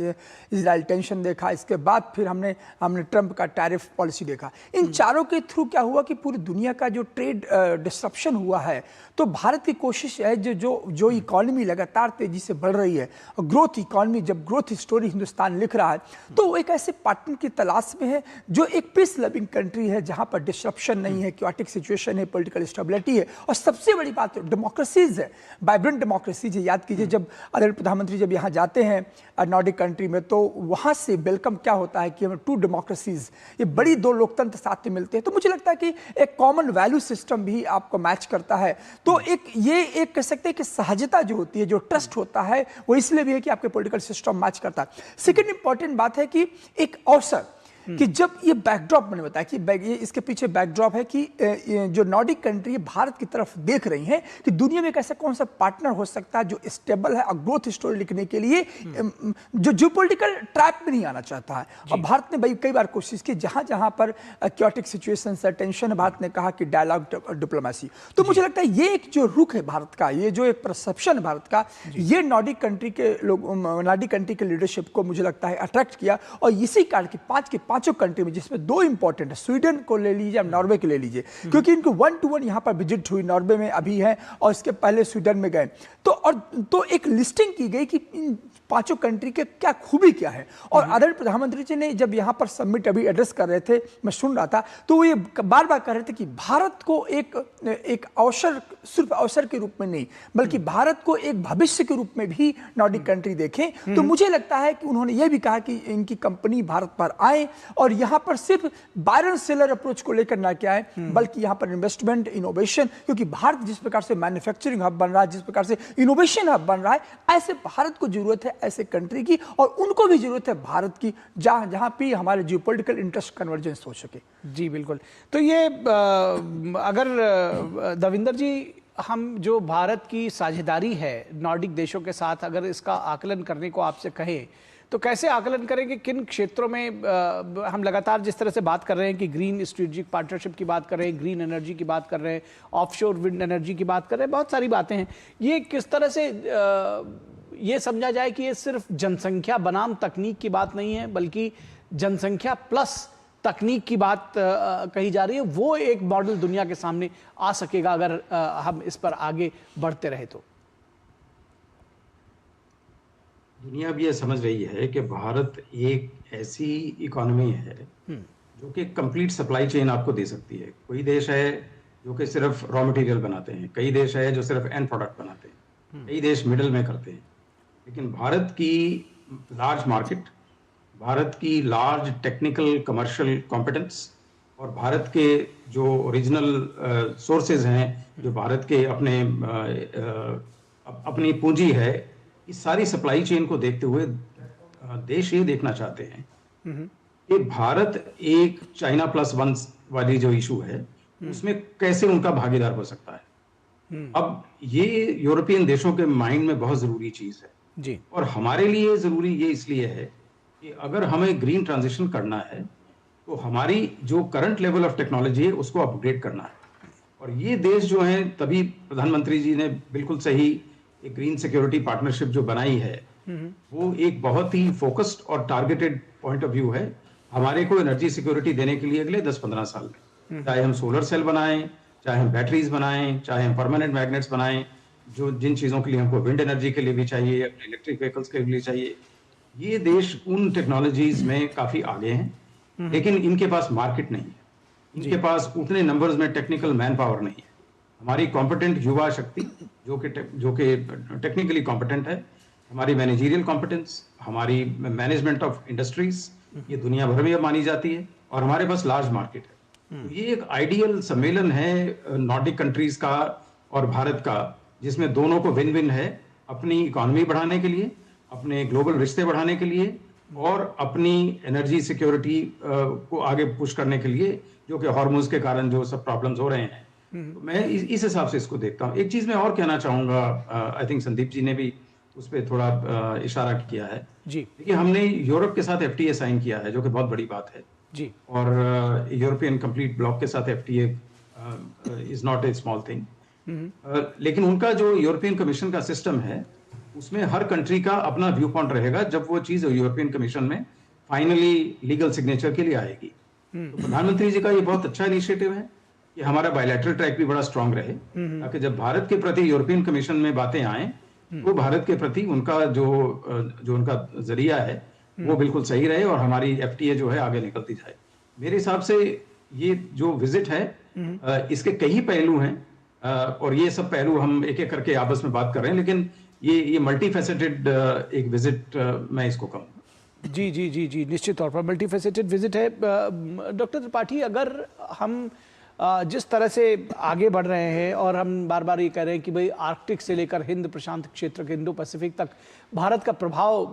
इजराइल टेंशन देखा, इसके बाद फिर हमने ट्रंप का टैरिफ पॉलिसी देखा। इन चारों के थ्रू क्या हुआ कि पूरी दुनिया का जो ट्रेड डिस्ट्रप्शन हुआ है, तो भारत की कोशिश है जो इकॉनमी लगातार तेजी से बढ़ रही है, और ग्रोथ इकॉनमी, जब ग्रोथ स्टोरी हिंदुस्तान लिख रहा है, तो वो एक ऐसे पार्टनर की तलाश में है जो एक पीस लविंग कंट्री है, जहाँ पर डिस्ट्रप्शन नहीं है, क्वाटिक सिचुएशन है, पॉलिटिकल स्टेबिलिटी है, और सबसे बड़ी बात डेमोक्रेसीज है, वाइब्रेंट डेमोक्रेसीज है। याद कीजिए जब आदरणीय प्रधानमंत्री जब यहाँ जाते हैं नॉर्डिक कंट्री में, तो वहाँ से वेलकम क्या होता है कि हमें 2 डेमोक्रेसीज, ये बड़ी 2 लोकतंत्र साथ में मिलते हैं। तो मुझे लगता है कि एक कॉमन वैल्यू सिस्टम भी आपको मैच करता है। तो ये एक कह सकते हैं कि सहजता जो होती है, जो ट्रस्ट होता है, वो इसलिए भी है कि आपके पॉलिटिकल सिस्टम मैच करता है। सेकेंड इंपॉर्टेंट बात है कि एक अवसर, कि जब ये बैकड्रॉप मैंने बताया कि ये इसके पीछे बैकड्रॉप है कि जो नॉर्डिक कंट्री भारत की तरफ देख रही हैं कि दुनिया में एक ऐसा कौन सा पार्टनर हो सकता है जो स्टेबल है और ग्रोथ स्टोरी लिखने के लिए जो जियोपॉलिटिकल ट्रैप में नहीं आना चाहता है। और भारत ने कई बार कोशिश की, जहां पर क्योटिक सिचुएशन है, टेंशन है, भारत ने कहा कि डायलॉग डिप्लोमेसी। तो मुझे लगता है ये एक जो रुख है भारत का, ये जो एक परसेप्शन है भारत का, ये नॉर्डिक कंट्री के लीडरशिप को मुझे लगता है अट्रैक्ट किया, और इसी कारण की 5 पांचों कंट्री में, जिसमें दो इंपॉर्टेंट है, स्वीडन को ले लीजिए, नॉर्वे को ले लीजिए, क्योंकि इनको 1-to-1 यहाँ पर विजिट हुई, नॉर्वे में अभी है और इसके पहले स्वीडन में गए। तो एक लिस्टिंग की गई कि इन पांचों कंट्री के क्या खूबी क्या है। और आदरणीय प्रधानमंत्री जी ने जब यहाँ पर समिट अभी एड्रेस कर रहे थे, मैं सुन रहा था, तो वो ये बार बार कह रहे थे कि भारत को एक अवसर, सिर्फ अवसर के रूप में नहीं, बल्कि भारत को एक भविष्य के रूप में भी नॉर्डिक कंट्री देखें। तो मुझे लगता है कि उन्होंने ये भी कहा कि इनकी कंपनी भारत पर आए और यहाँ पर सिर्फ बायर एंड सेलर अप्रोच को लेकर ना क्या है, बल्कि यहाँ पर इन्वेस्टमेंट, इनोवेशन, क्योंकि भारत जिस प्रकार से मैन्युफैक्चरिंग हब बन रहा है, जिस प्रकार से इनोवेशन हब बन रहा है, ऐसे भारत को जरूरत है ऐसे कंट्री की, और उनको भी जरूरत है भारत की, जहां पे हमारे जियोपॉलिटिकल इंटरेस्ट कन्वर्जेंस हो सके।
जी बिल्कुल। तो ये अगर दविंदर जी, हम जो भारत की साझेदारी है नॉर्डिक देशों के साथ, अगर इसका आकलन करने को आपसे कहें तो कैसे आकलन करें कि किन क्षेत्रों में हम लगातार जिस तरह से बात कर रहे हैं कि ग्रीन स्ट्रेटेजिक पार्टनरशिप की बात कर रहे हैं, ग्रीन एनर्जी की बात कर रहे हैं, ऑफशोर विंड एनर्जी की बात कर रहे हैं, बहुत सारी बातें हैं, ये किस तरह से ये समझा जाए कि ये सिर्फ जनसंख्या बनाम तकनीक की बात नहीं है, बल्कि जनसंख्या प्लस तकनीक की बात कही जा रही है, वो एक मॉडल दुनिया के सामने आ सकेगा अगर हम इस पर आगे बढ़ते रहे तो?
दुनिया भी ये समझ रही है कि भारत एक ऐसी इकोनॉमी है जो कि कंप्लीट सप्लाई चेन आपको दे सकती है। कोई देश है जो कि सिर्फ रॉ मटेरियल बनाते हैं, कई देश है जो सिर्फ एंड प्रोडक्ट बनाते हैं, कई देश मिडिल में करते हैं, लेकिन भारत की लार्ज मार्केट, भारत की लार्ज टेक्निकल कमर्शियल कॉम्पिटेंस और भारत के जो ओरिजिनल सोर्सेज हैं, जो भारत के अपनी पूंजी है, इस सारी सप्लाई चेन को देखते हुए देश ये देखना चाहते हैं कि भारत एक चाइना +1 वाली जो इशू है उसमें कैसे उनका भागीदार हो सकता है। अब ये यूरोपियन देशों के माइंड में बहुत जरूरी चीज है
जी,
और हमारे लिए जरूरी ये इसलिए है कि अगर हमें ग्रीन ट्रांजिशन करना है तो हमारी जो करंट लेवल ऑफ टेक्नोलॉजी है उसको अपग्रेड करना है। और ये देश जो हैं, तभी प्रधानमंत्री जी ने बिल्कुल सही एक ग्रीन सिक्योरिटी पार्टनरशिप जो बनाई है, वो एक बहुत ही फोकस्ड और टारगेटेड पॉइंट ऑफ व्यू है हमारे को एनर्जी सिक्योरिटी देने के लिए अगले 10-15 साल में। चाहे हम सोलर सेल बनाएं, चाहे हम बैटरीज बनाएं, चाहे हम परमानेंट मैग्नेट्स बनाएं, जो जिन चीजों के लिए हमको विंड एनर्जी के लिए भी चाहिए, अपने इलेक्ट्रिक व्हीकल्स के लिए चाहिए, ये देश उन टेक्नोलॉजीज में काफी आगे हैं, लेकिन इनके पास मार्केट नहीं है, इनके पास उतने नंबर्स में टेक्निकल मैन पावर नहीं है। हमारी कॉम्पिटेंट युवा शक्ति जो कि टेक्निकली कॉम्पिटेंट है, हमारी मैनेजरियल कॉम्पिटेंस, हमारी मैनेजमेंट ऑफ इंडस्ट्रीज, ये दुनिया भर में मानी जाती है, और हमारे पास लार्ज मार्केट है। तो ये एक आइडियल सम्मेलन है नॉर्डिक कंट्रीज का और भारत का, जिसमें दोनों को विन विन है, अपनी इकोनॉमी बढ़ाने के लिए, अपने ग्लोबल रिश्ते बढ़ाने के लिए, और अपनी एनर्जी सिक्योरिटी को आगे पुश करने के लिए, जो कि हार्मोज के कारण जो सब प्रॉब्लम्स हो रहे हैं। तो मैं इस हिसाब से इसको देखता हूँ। एक चीज मैं और कहना चाहूंगा, आई थिंक संदीप जी ने भी उस पर थोड़ा इशारा किया है
जी।
देखिए, हमने यूरोप के साथ FTA साइन किया है, जो कि बहुत बड़ी बात है
जी,
और यूरोपियन कंप्लीट ब्लॉक के साथ FTA is not a small thing. लेकिन उनका जो यूरोपियन कमीशन का सिस्टम है, उसमें हर कंट्री का अपना व्यू पॉइंट रहेगा जब वो चीज यूरोपियन कमीशन में फाइनली लीगल सिग्नेचर के लिए आएगी। तो प्रधानमंत्री जी का ये बहुत अच्छा इनिशिएटिव है कि हमारा बायलैटरल ट्रैक भी बड़ा स्ट्रांग रहे, ताकि जब भारत के प्रति यूरोपियन कमीशन में बातें आए तो भारत के प्रति उनका जो उनका जरिया है वो बिल्कुल सही रहे और हमारी FTA जो है आगे निकलती जाए। मेरे हिसाब से ये जो विजिट है, इसके कई पहलू हैं, और ये सब पहलू हम एक एक करके आपस में बात कर रहे हैं, लेकिन ये मल्टी फैसेटेड एक विजिट मैं इसको कहूँगा।
जी जी जी जी, निश्चित तौर पर मल्टी फैसेटेड विजिट है। डॉक्टर त्रिपाठी, अगर हम जिस तरह से आगे बढ़ रहे हैं और हम बार बार ये कह रहे हैं कि भाई आर्कटिक से लेकर हिंद प्रशांत क्षेत्र के इंडो पैसिफिक तक भारत का प्रभाव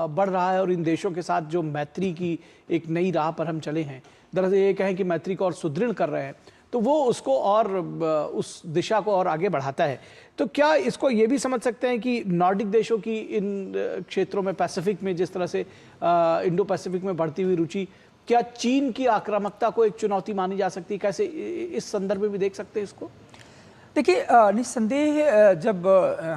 बढ़ रहा है, और इन देशों के साथ जो मैत्री की एक नई राह पर हम चले हैं, दरअसल ये कहें कि मैत्री को और सुदृढ़ कर रहे हैं, तो वो उसको और उस दिशा को और आगे बढ़ाता है। तो क्या इसको ये भी समझ सकते हैं कि नॉर्डिक देशों की इन क्षेत्रों में, पैसिफिक में जिस तरह से इंडो पैसिफिक में बढ़ती हुई रुचि, क्या चीन की आक्रामकता को एक चुनौती मानी जा सकती है? कैसे इस संदर्भ में भी देख सकते हैं इसको?
देखिए, निस्संदेह जब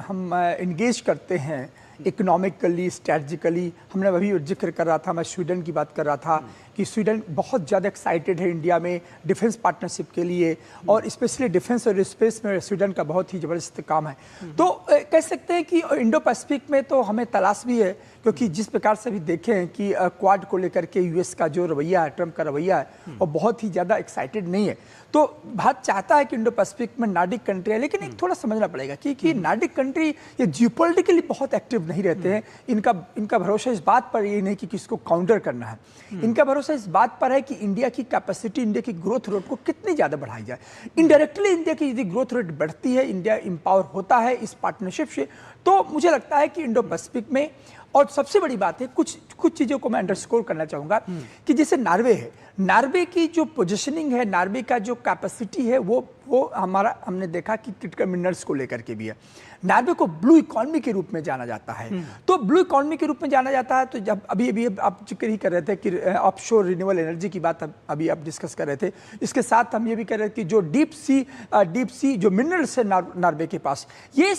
हम इंगेज करते हैं इकोनॉमिकली, स्ट्रैटेजिकली, हमने अभी जिक्र कर रहा था, मैं स्वीडन की बात कर रहा था कि स्वीडन बहुत ज़्यादा एक्साइटेड है इंडिया में डिफेंस पार्टनरशिप के लिए, और स्पेशली डिफेंस और स्पेस में स्वीडन का बहुत ही ज़बरदस्त काम है। तो कह सकते हैं कि इंडो पैसिफिक में तो हमें तलाश भी है, क्योंकि जिस प्रकार से भी देखें हैं कि क्वाड को लेकर के यूएस का जो रवैया है, ट्रंप का रवैया है, वो बहुत ही ज़्यादा एक्साइटेड नहीं है। तो भारत चाहता है कि इंडो पैसिफिक में नार्डिक कंट्री है, लेकिन एक थोड़ा समझना पड़ेगा कि नार्डिक कंट्री ये जियोपॉलिटिकली बहुत एक्टिव नहीं रहते हैं। इनका भरोसा इस बात पर ये नहीं कि किसको काउंटर करना है, इनका भरोसा इस बात पर है कि इंडिया की कैपेसिटी, इंडिया की ग्रोथ रेट को कितनी ज़्यादा बढ़ाई जाए। इनडायरेक्टली इंडिया की यदि ग्रोथ रेट बढ़ती है, इंडिया इंपावर होता है इस पार्टनरशिप से, तो मुझे लगता है कि इंडो पैसिफिक में, और सबसे बड़ी बात है, कुछ चीज़ों को मैं अंडरस्कोर करना चाहूँगा कि जैसे नॉर्वे है, नॉर्वे की जो पोजीशनिंग है, नॉर्वे का जो कैपेसिटी है, वो हमने देखा कि क्रिटिकल मिनरल्स को लेकर के भी है। नॉर्वे को ब्लू इकोनॉमी के रूप में जाना जाता है। तो ब्लू इकोनॉमी के रूप में जाना जाता है, तो जब अभी आप जिक्र ही कर रहे थे कि ऑफशोर रिन्यूएबल एनर्जी की बात अभी आप डिस्कस कर रहे थे, इसके साथ हम ये भी कर रहे थे कि जो डीप सी जो मिनरल्स है नॉर्वे के पास, ये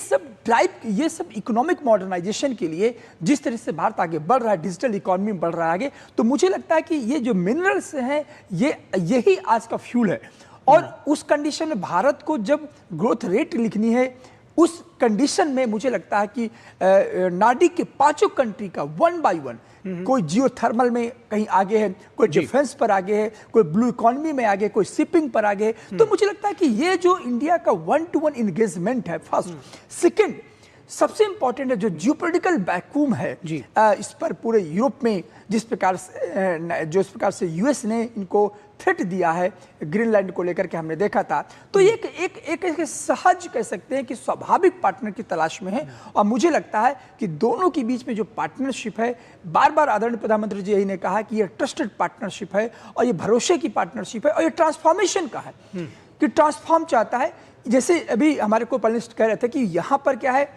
सब इकोनॉमिक मॉडर्नाइजेशन के लिए जिस तरह से भारत आगे बढ़ रहा है, डिजिटल इकोनॉमी बढ़ रहा है आगे, तो मुझे लगता है कि ये जो मिनरल्स हैं, यही आज का फ्यूल है। और उस कंडीशन में भारत को जब ग्रोथ रेट लिखनी है, उस कंडीशन में मुझे लगता है कि नार्डिक के पांचों कंट्री का 1 by 1, कोई जियोथर्मल में कहीं आगे है, कोई डिफेंस पर आगे है, कोई ब्लू इकोनॉमी में आगे, कोई शिपिंग पर आगे है। तो मुझे लगता है कि ये जो इंडिया का 1-to-1 इंगेजमेंट है, फर्स्ट। सेकेंड, सबसे इंपॉर्टेंट है जो जियोपॉलिटिकल वैक्यूम है इस पर पूरे यूरोप में, जिस प्रकार से यूएस ने इनको थ्रेट दिया है ग्रीनलैंड को लेकर के, हमने देखा था। तो ये एक सहज कह सकते हैं कि स्वाभाविक पार्टनर की तलाश में है। और मुझे लगता है कि दोनों के बीच में जो पार्टनरशिप है, बार बार आदरणीय प्रधानमंत्री जी यही ने कहा कि ये ट्रस्टेड पार्टनरशिप है, और ये भरोसे की पार्टनरशिप है, और ये ट्रांसफॉर्मेशन का है कि ट्रांसफॉर्म चाहता है। जैसे अभी हमारे को पैनलिस्ट कह रहे थे कि यहाँ पर क्या है,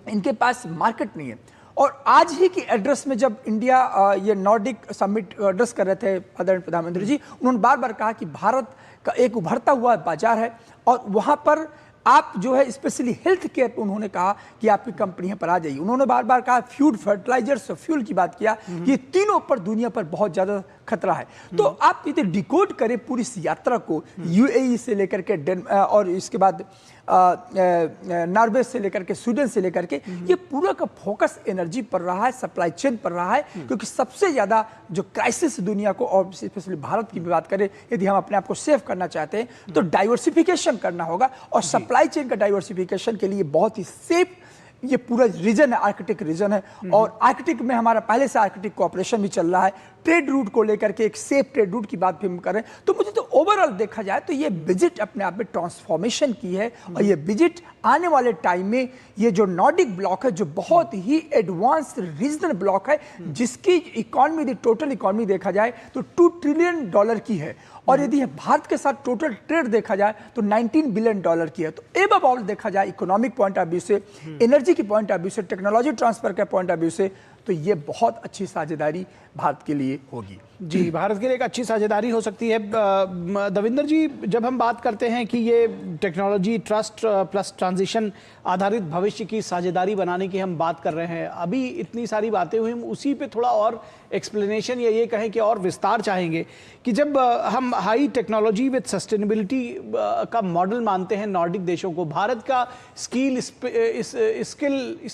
इनके पास मार्केट नहीं है। और आज ही की एड्रेस में जब इंडिया ये नॉर्डिक समिट एड्रेस कर रहे थे आदरणीय प्रधानमंत्री जी, उन्होंने बार बार कहा कि भारत का एक उभरता हुआ बाजार है, और वहाँ पर आप जो है स्पेशली हेल्थ केयर पर उन्होंने कहा कि आपकी कंपनियां पर आ जाइए। उन्होंने बार बार कहा फूड, फर्टिलाइजर्स, फ्यूल की बात किया, ये तीनों पर दुनिया पर बहुत ज़्यादा खतरा है। तो आप यदि डिकोड करें पूरी इस यात्रा को, यूएई से लेकर के और इसके बाद नॉर्वे से लेकर के, स्वीडन से लेकर के, ये पूरा का फोकस एनर्जी पर रहा है, सप्लाई चेन पर रहा है, क्योंकि सबसे ज़्यादा जो क्राइसिस दुनिया को, और स्पेशली भारत की भी बात करें, यदि हम अपने आप को सेव करना चाहते हैं तो डाइवर्सिफिकेशन करना होगा। और सप्लाई चेन का डाइवर्सिफिकेशन के लिए बहुत ही सेफ ये पूरा रीजन है, आर्कटिक रीजन है, और आर्कटिक में हमारा पहले से आर्कटिक कोऑपरेशन भी चल रहा है। ट्रेड रूट को लेकर के एक सेफ ट्रेड रूट की बात भी हम कर रहे हैं। तो मुझे तो ओवरऑल देखा जाए तो ये विजिट अपने आप में ट्रांसफॉर्मेशन की है, और ये विजिट आने वाले टाइम में ये जो नॉर्डिक ब्लॉक है, जो बहुत ही एडवांस्ड रीजनल ब्लॉक है, जिसकी इकोनॉमी, यदि टोटल इकोनॉमी देखा जाए तो $2 ट्रिलियन की है, और यदि भारत के साथ टोटल ट्रेड देखा जाए तो $19 बिलियन की है। तो एबव ऑल देखा जाए इकोनॉमिक पॉइंट ऑफ व्यू से, एनर्जी की पॉइंट ऑफ व्यू से, टेक्नोलॉजी ट्रांसफर के पॉइंट ऑफ व्यू से, तो ये बहुत अच्छी साझेदारी भारत के लिए होगी।
जी, भारत के लिए एक अच्छी साझेदारी हो सकती है। दविंदर जी, जब हम बात करते हैं कि ये टेक्नोलॉजी ट्रस्ट प्लस ट्रांजिशन आधारित भविष्य की साझेदारी बनाने की हम बात कर रहे हैं, अभी इतनी सारी बातें हुई, उसी पे थोड़ा और एक्सप्लेनेशन या ये कहें कि और विस्तार चाहेंगे कि जब हम हाई टेक्नोलॉजी विद सस्टेनेबिलिटी का मॉडल मानते हैं नॉर्डिक देशों को, भारत का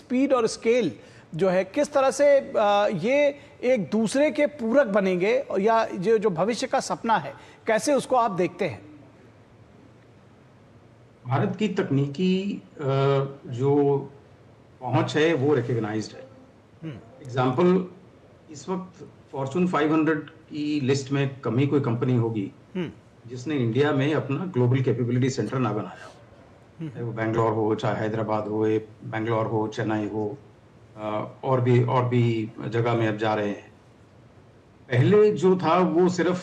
स्पीड और स्केल जो है, किस तरह से ये एक दूसरे के पूरक बनेंगे, या जो भविष्य का सपना है, कैसे उसको आप देखते हैं?
भारत की तकनीकी जो पहुंच है वो रिकग्नाइज्ड है। एग्जाम्पल, इस वक्त फॉर्चून 500 की लिस्ट में कम ही कोई कंपनी होगी जिसने इंडिया में अपना ग्लोबल कैपेबिलिटी सेंटर ना बनाया हो, चाहे वो बैंगलोर हो, चाहे हैदराबाद हो, बैंगलोर हो, चेन्नई हो, और भी जगह में अब जा रहे हैं। पहले जो था वो सिर्फ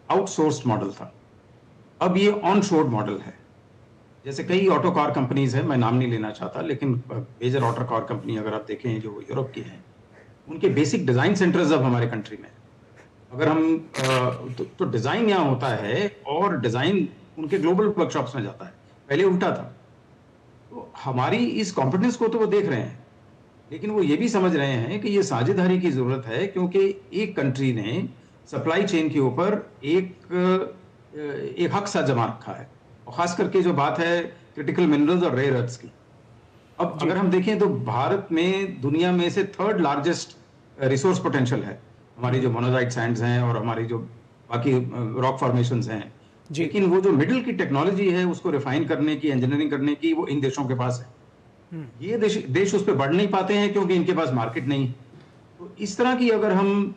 आउटसोर्स्ड मॉडल था, अब ये ऑनशोर्ड मॉडल है। जैसे कई ऑटो कार कंपनीज हैं, मैं नाम नहीं लेना चाहता, लेकिन मेजर ऑटो कार कंपनी अगर आप देखें जो यूरोप की हैं, उनके बेसिक डिजाइन सेंटर्स अब हमारे कंट्री में, अगर हम तो डिजाइन यहाँ होता है और डिजाइन उनके ग्लोबल वर्कशॉप्स में जाता है, पहले उल्टा था। तो हमारी इस कॉम्पिटेंस को तो वो देख रहे हैं, लेकिन वो ये भी समझ रहे हैं कि ये साझेदारी की जरूरत है, क्योंकि एक कंट्री ने सप्लाई चेन के ऊपर एक हक सा जमा रखा है, और खास करके जो बात है क्रिटिकल मिनरल्स और रेयर अर्थ्स की। अब अगर हम देखें तो भारत में दुनिया में से 3rd लार्जेस्ट रिसोर्स पोटेंशियल है। हमारी जो मोनोजाइट सैंड्स हैं और हमारी जो बाकी रॉक फॉर्मेशंस हैं, लेकिन वो जो मिडिल की टेक्नोलॉजी है उसको रिफाइन करने की, इंजीनियरिंग करने की, वो इन देशों के पास है। ये देश उस पर बढ़ नहीं पाते हैं क्योंकि इनके पास मार्केट नहीं है। तो इस तरह की अगर हम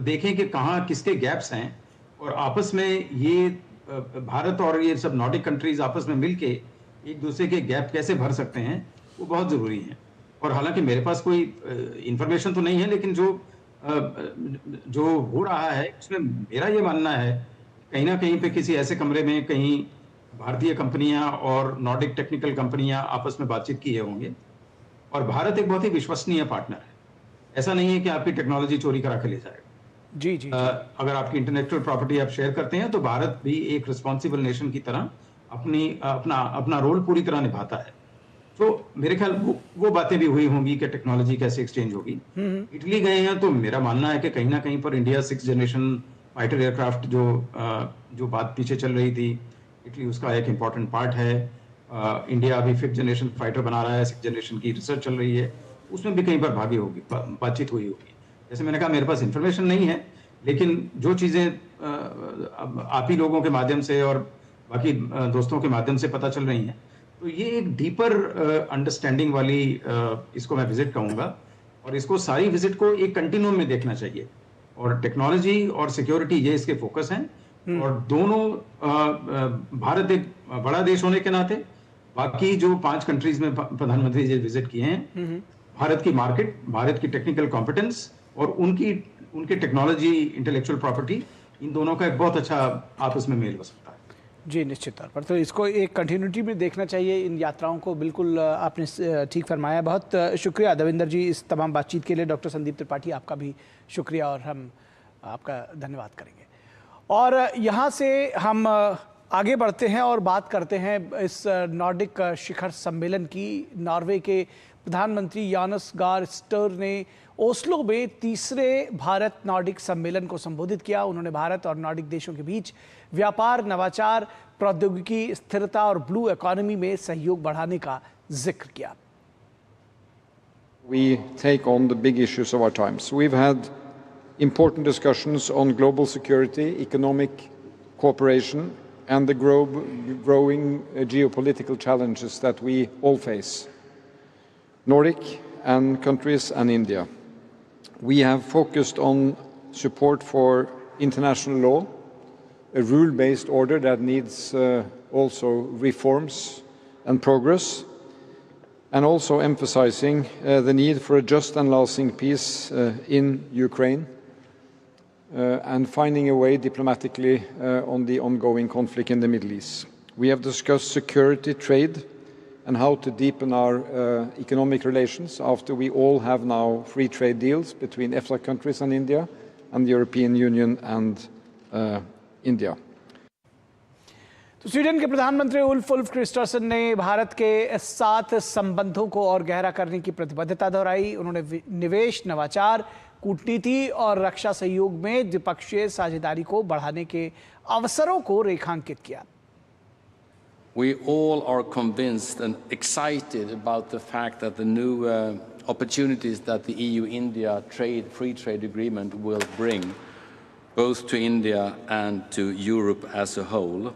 देखें कि कहाँ किसके गैप्स हैं, और आपस में ये भारत और ये सब नॉर्डिक कंट्रीज आपस में मिलके एक दूसरे के गैप कैसे भर सकते हैं, वो बहुत ज़रूरी है। और हालांकि मेरे पास कोई इंफॉर्मेशन तो नहीं है, लेकिन जो हो रहा है उसमें मेरा ये मानना है कहीं ना कहीं पे किसी ऐसे कमरे में कहीं भारतीय कंपनियां और नॉर्डिक टेक्निकल कंपनियां आपस में बातचीत किए होंगे, और भारत एक बहुत ही विश्वसनीय पार्टनर है। ऐसा नहीं है कि आपकी टेक्नोलॉजी चोरी करा के ले जाएगा।
जी जी।
अगर आपकी इंटेलेक्चुअल प्रॉपर्टी आप शेयर करते हैं तो भारत भी एक रिस्पॉन्सिबल नेशन की तरह अपना रोल पूरी तरह निभाता है। तो मेरे ख्याल वो बातें भी हुई होंगी कि टेक्नोलॉजी कैसे एक्सचेंज होगी। इटली गए हैं तो मेरा मानना है कि कहीं ना कहीं पर India 6th generation fighter aircraft जो बात पीछे चल रही थी, इटली उसका एक इम्पॉर्टेंट पार्ट है। इंडिया अभी 5th जनरेशन फाइटर बना रहा है, 6th जनरेशन की रिसर्च चल रही है, उसमें भी कहीं पर भागी होगी, बातचीत हुई होगी। जैसे मैंने कहा मेरे पास इंफॉर्मेशन नहीं है, लेकिन जो चीज़ें आप ही लोगों के माध्यम से और बाकी दोस्तों के माध्यम से पता चल रही हैं, तो ये एक डीपर अंडरस्टैंडिंग वाली इसको मैं विजिट कहूँगा, और इसको सारी विजिट को एक कंटिन्यूम में देखना चाहिए। और टेक्नोलॉजी और सिक्योरिटी ये इसके फोकस हैं, और दोनों भारत एक बड़ा देश होने के नाते बाकी जो 5 कंट्रीज में प्रधानमंत्री जी विजिट किए हैं, भारत की मार्केट, भारत की टेक्निकल कॉम्पिटेंस और उनके टेक्नोलॉजी, इंटेलेक्चुअल प्रॉपर्टी, इन दोनों का एक बहुत अच्छा आपस में मेल हो सकता है।
जी निश्चित तौर पर, तो इसको एक कंटिन्यूटी में देखना चाहिए इन यात्राओं को। बिल्कुल आपने ठीक फरमाया। बहुत शुक्रिया देवेंद्र जी इस तमाम बातचीत के लिए। डॉक्टर संदीप त्रिपाठी आपका भी शुक्रिया, और हम आपका धन्यवाद करेंगे। और यहाँ से हम आगे बढ़ते हैं और बात करते हैं इस नॉर्डिक शिखर सम्मेलन की। नॉर्वे के प्रधानमंत्री योनास गार स्टर ने ओस्लो में तीसरे भारत नॉर्डिक सम्मेलन को संबोधित किया। उन्होंने भारत और नॉर्डिक देशों के बीच व्यापार, नवाचार, प्रौद्योगिकी, स्थिरता और ब्लू इकोनॉमी में सहयोग बढ़ाने का जिक्र किया।
We take on the big issues of our times. We've had important discussions on global security, economic cooperation, and the growing geopolitical challenges that we all face. Nordic and countries and India. We have focused on support for international law, a rule-based order that needs also reforms and progress, and also emphasizing the need for a just and lasting peace in Ukraine, and finding a way diplomatically on the ongoing conflict in the Middle East. We have discussed security, trade, and how to deepen our economic relations after we all have now free trade deals between EFTA countries and India, and the European Union and India.
तो स्वीडन के प्रधानमंत्री उल्फ क्रिस्टरसन ने भारत के साथ संबंधों को और गहरा करने की प्रतिबद्धता दोहराई। उन्होंने निवेश, नवाचार, कूटनीति और रक्षा सहयोग में द्विपक्षीय साझेदारी को बढ़ाने के अवसरों को रेखांकित किया।
We all are convinced and excited about the fact that the new opportunities that the EU-India free trade agreement will bring, both to India and to Europe as a whole.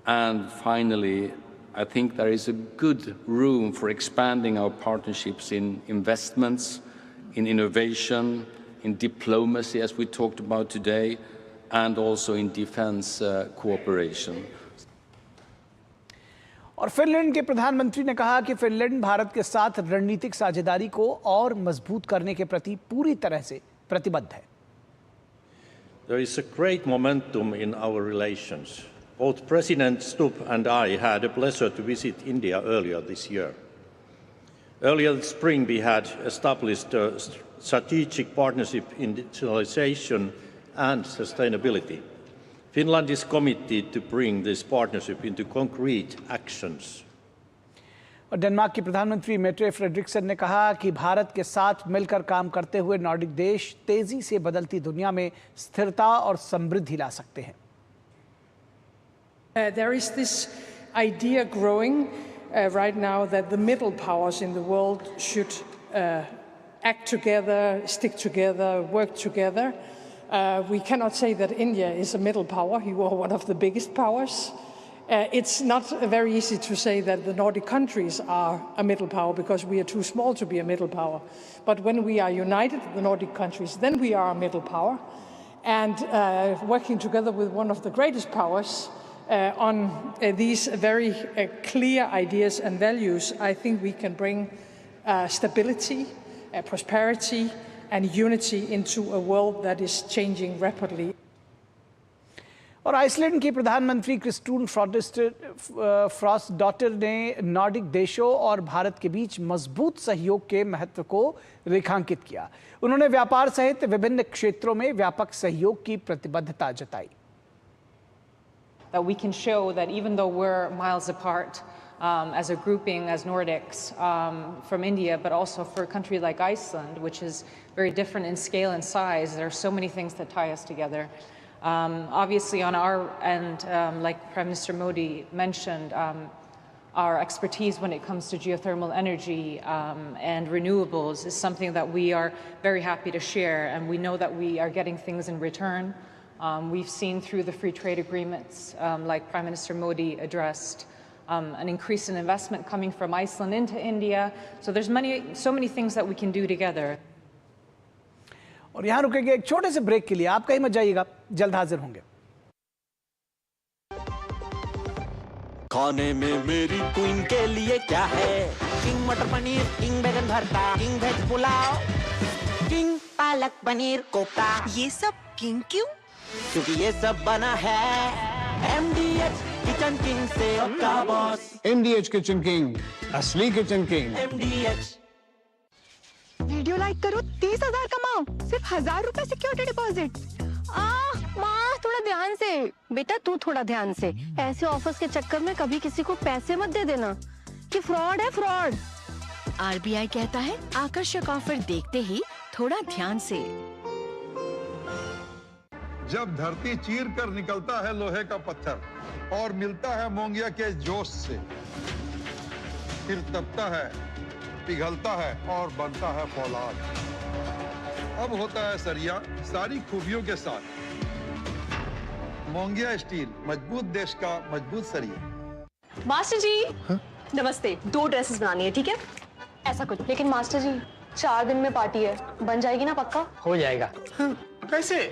And finally, I think there is a good room for expanding our partnerships in investments, in innovation, in diplomacy, as we talked about today, and also in defense cooperation.
और फिनलैंड के प्रधानमंत्री ने कहा कि फिनलैंड भारत के साथ रणनीतिक साझेदारी को और मजबूत करने के प्रति पूरी तरह से प्रतिबद्ध है।
There is a great momentum in our relations. Both President Stubb and I had a pleasure to visit India earlier this year. Earlier this spring, we had established a strategic partnership in digitalization and sustainability. Finland is committed to bring this partnership into concrete actions.
और डेनमार्क की प्रधानमंत्री मेट्रे फ्रेडरिक्सन ने कहा कि भारत के साथ मिलकर काम करते हुए नॉर्डिक देश तेजी से बदलती दुनिया में स्थिरता और समृद्धि ला सकते हैं।
There is this idea growing right now that the middle powers in the world should act together, stick together, work together. We cannot say that India is a middle power. You are one of the biggest powers. It's not very easy to say that the Nordic countries are a middle power because we are too small to be a middle power. But when we are united, the Nordic countries, then we are a middle power. And working together with one of the greatest powers on these very clear ideas and values, I think we can bring stability, prosperity and unity into a world that is changing rapidly.
और आइसलैंड की प्रधानमंत्री क्रिस्टून फ्रॉस्टडॉटर ने नॉर्डिक देशों और भारत के बीच मजबूत सहयोग के महत्व को रेखांकित किया। उन्होंने व्यापार सहित विभिन्न क्षेत्रों में व्यापक सहयोग की प्रतिबद्धता जताई।
That we can show that even though we're miles apart as a grouping, as Nordics, from India, but also for a country like Iceland, which is very different in scale and size, there are so many things that tie us together. Obviously, on our end, like Prime Minister Modi mentioned, our expertise when it comes to geothermal energy and renewables is something that we are very happy to share, and we know that we are getting things in return. We've seen through the free trade agreements, like Prime Minister Modi addressed, an increase in investment coming from Iceland into India. So there's so many things that we can do together.
और यहाँ रुकेंगे एक छोटे से ब्रेक के लिए। आप कहीं मत जाइएगा, जल्द हाजिर होंगे।
खाने में मेरी क्वीन के लिए क्या है? किंग मटर पनीर, किंग बैगन भरता, king veg pulao, king palak paneer kofta.
ये सब किंग क्यों?
क्योंकि ये सब बना है MDH किचन किंग से आपका बॉस।
MDH किचन किंग, असली kitchen king.
MDH।
Video like करो, 30,000 कमाओ, सिर्फ 1,000 रुपए सिक्योरिटी डिपॉजिट। माँ थोड़ा ध्यान से, बेटा तू थोड़ा ध्यान से। ऐसे ऑफर्स के चक्कर में कभी किसी को पैसे मत दे देना, कि फ्रॉड है फ्रॉड।
RBI कहता है आकर्षक ऑफर देखते ही थोड़ा ध्यान से।
जब धरती चीर कर निकलता है लोहे का पत्थर और मिलता है मोंगिया के जोश से, फिर तपता है, पिघलता है और बनता है फौलाद। अब होता है सरिया सारी खूबियों के साथ। मोंगिया स्टील, मजबूत देश का मजबूत सरिया।
मास्टर जी नमस्ते, 2 ड्रेसेस बनानी है, ठीक है? ऐसा कुछ। लेकिन मास्टर जी 4 दिन में पार्टी है, बन जाएगी ना पक्का?
हो जाएगा।
कैसे?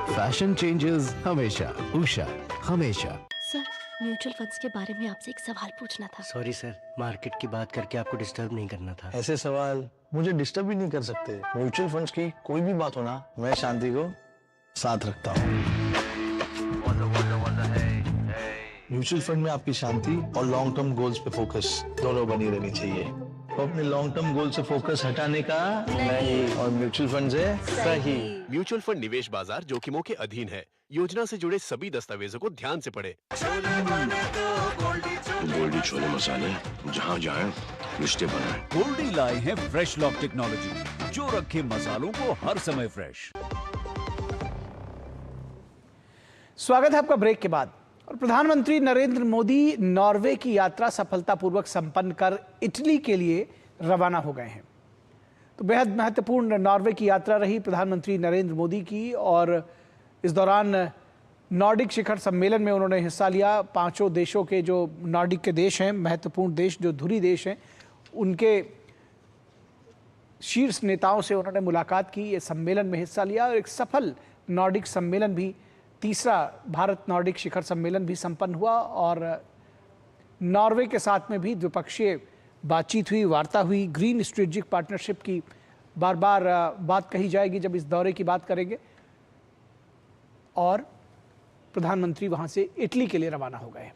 फैशन चेंजेस हमेशा, उषा हमेशा।
सर, म्यूचुअल फंड्स के बारे में आपसे एक सवाल पूछना था।
सॉरी सर, मार्केट की बात करके आपको डिस्टर्ब नहीं करना था। ऐसे सवाल मुझे डिस्टर्ब ही नहीं कर सकते। म्यूचुअल फंड्स की कोई भी बात हो ना, मैं शांति को साथ रखता हूँ। म्यूचुअल फंड में आपकी शांति और लॉन्ग टर्म गोल्स पे फोकस दोनों बनी रहनी चाहिए। तो अपने लॉन्ग टर्म गोल से फोकस हटाने का नहीं, और म्यूचुअल फंड से सही।
म्यूचुअल फंड निवेश बाजार जोखिमों के अधीन है। योजना से जुड़े सभी दस्तावेजों को ध्यान से पढ़ें।
गोल्डी छोले मसाले, जहाँ जाए रिश्ते बनाए। गोल्डी लाए हैं फ्रेश लॉक टेक्नोलॉजी, जो रखे मसालों को हर समय फ्रेश।
स्वागत है आपका ब्रेक के बाद। और प्रधानमंत्री नरेंद्र मोदी नॉर्वे की यात्रा सफलतापूर्वक संपन्न कर इटली के लिए रवाना हो गए हैं। तो बेहद महत्वपूर्ण नॉर्वे की यात्रा रही प्रधानमंत्री नरेंद्र मोदी की, और इस दौरान नॉर्डिक शिखर सम्मेलन में उन्होंने हिस्सा लिया। 5 देशों के जो नॉर्डिक के देश हैं, महत्वपूर्ण देश, जो धुरी देश हैं, उनके शीर्ष नेताओं से उन्होंने मुलाकात की, ये सम्मेलन में हिस्सा लिया। और एक सफल नॉर्डिक सम्मेलन भी, तीसरा भारत नॉर्डिक शिखर सम्मेलन भी संपन्न हुआ। और नॉर्वे के साथ में भी द्विपक्षीय बातचीत हुई, वार्ता हुई। ग्रीन स्ट्रेटेजिक पार्टनरशिप की बार बार बात कही जाएगी जब इस दौरे की बात करेंगे। और प्रधानमंत्री वहां से इटली के लिए रवाना हो गए।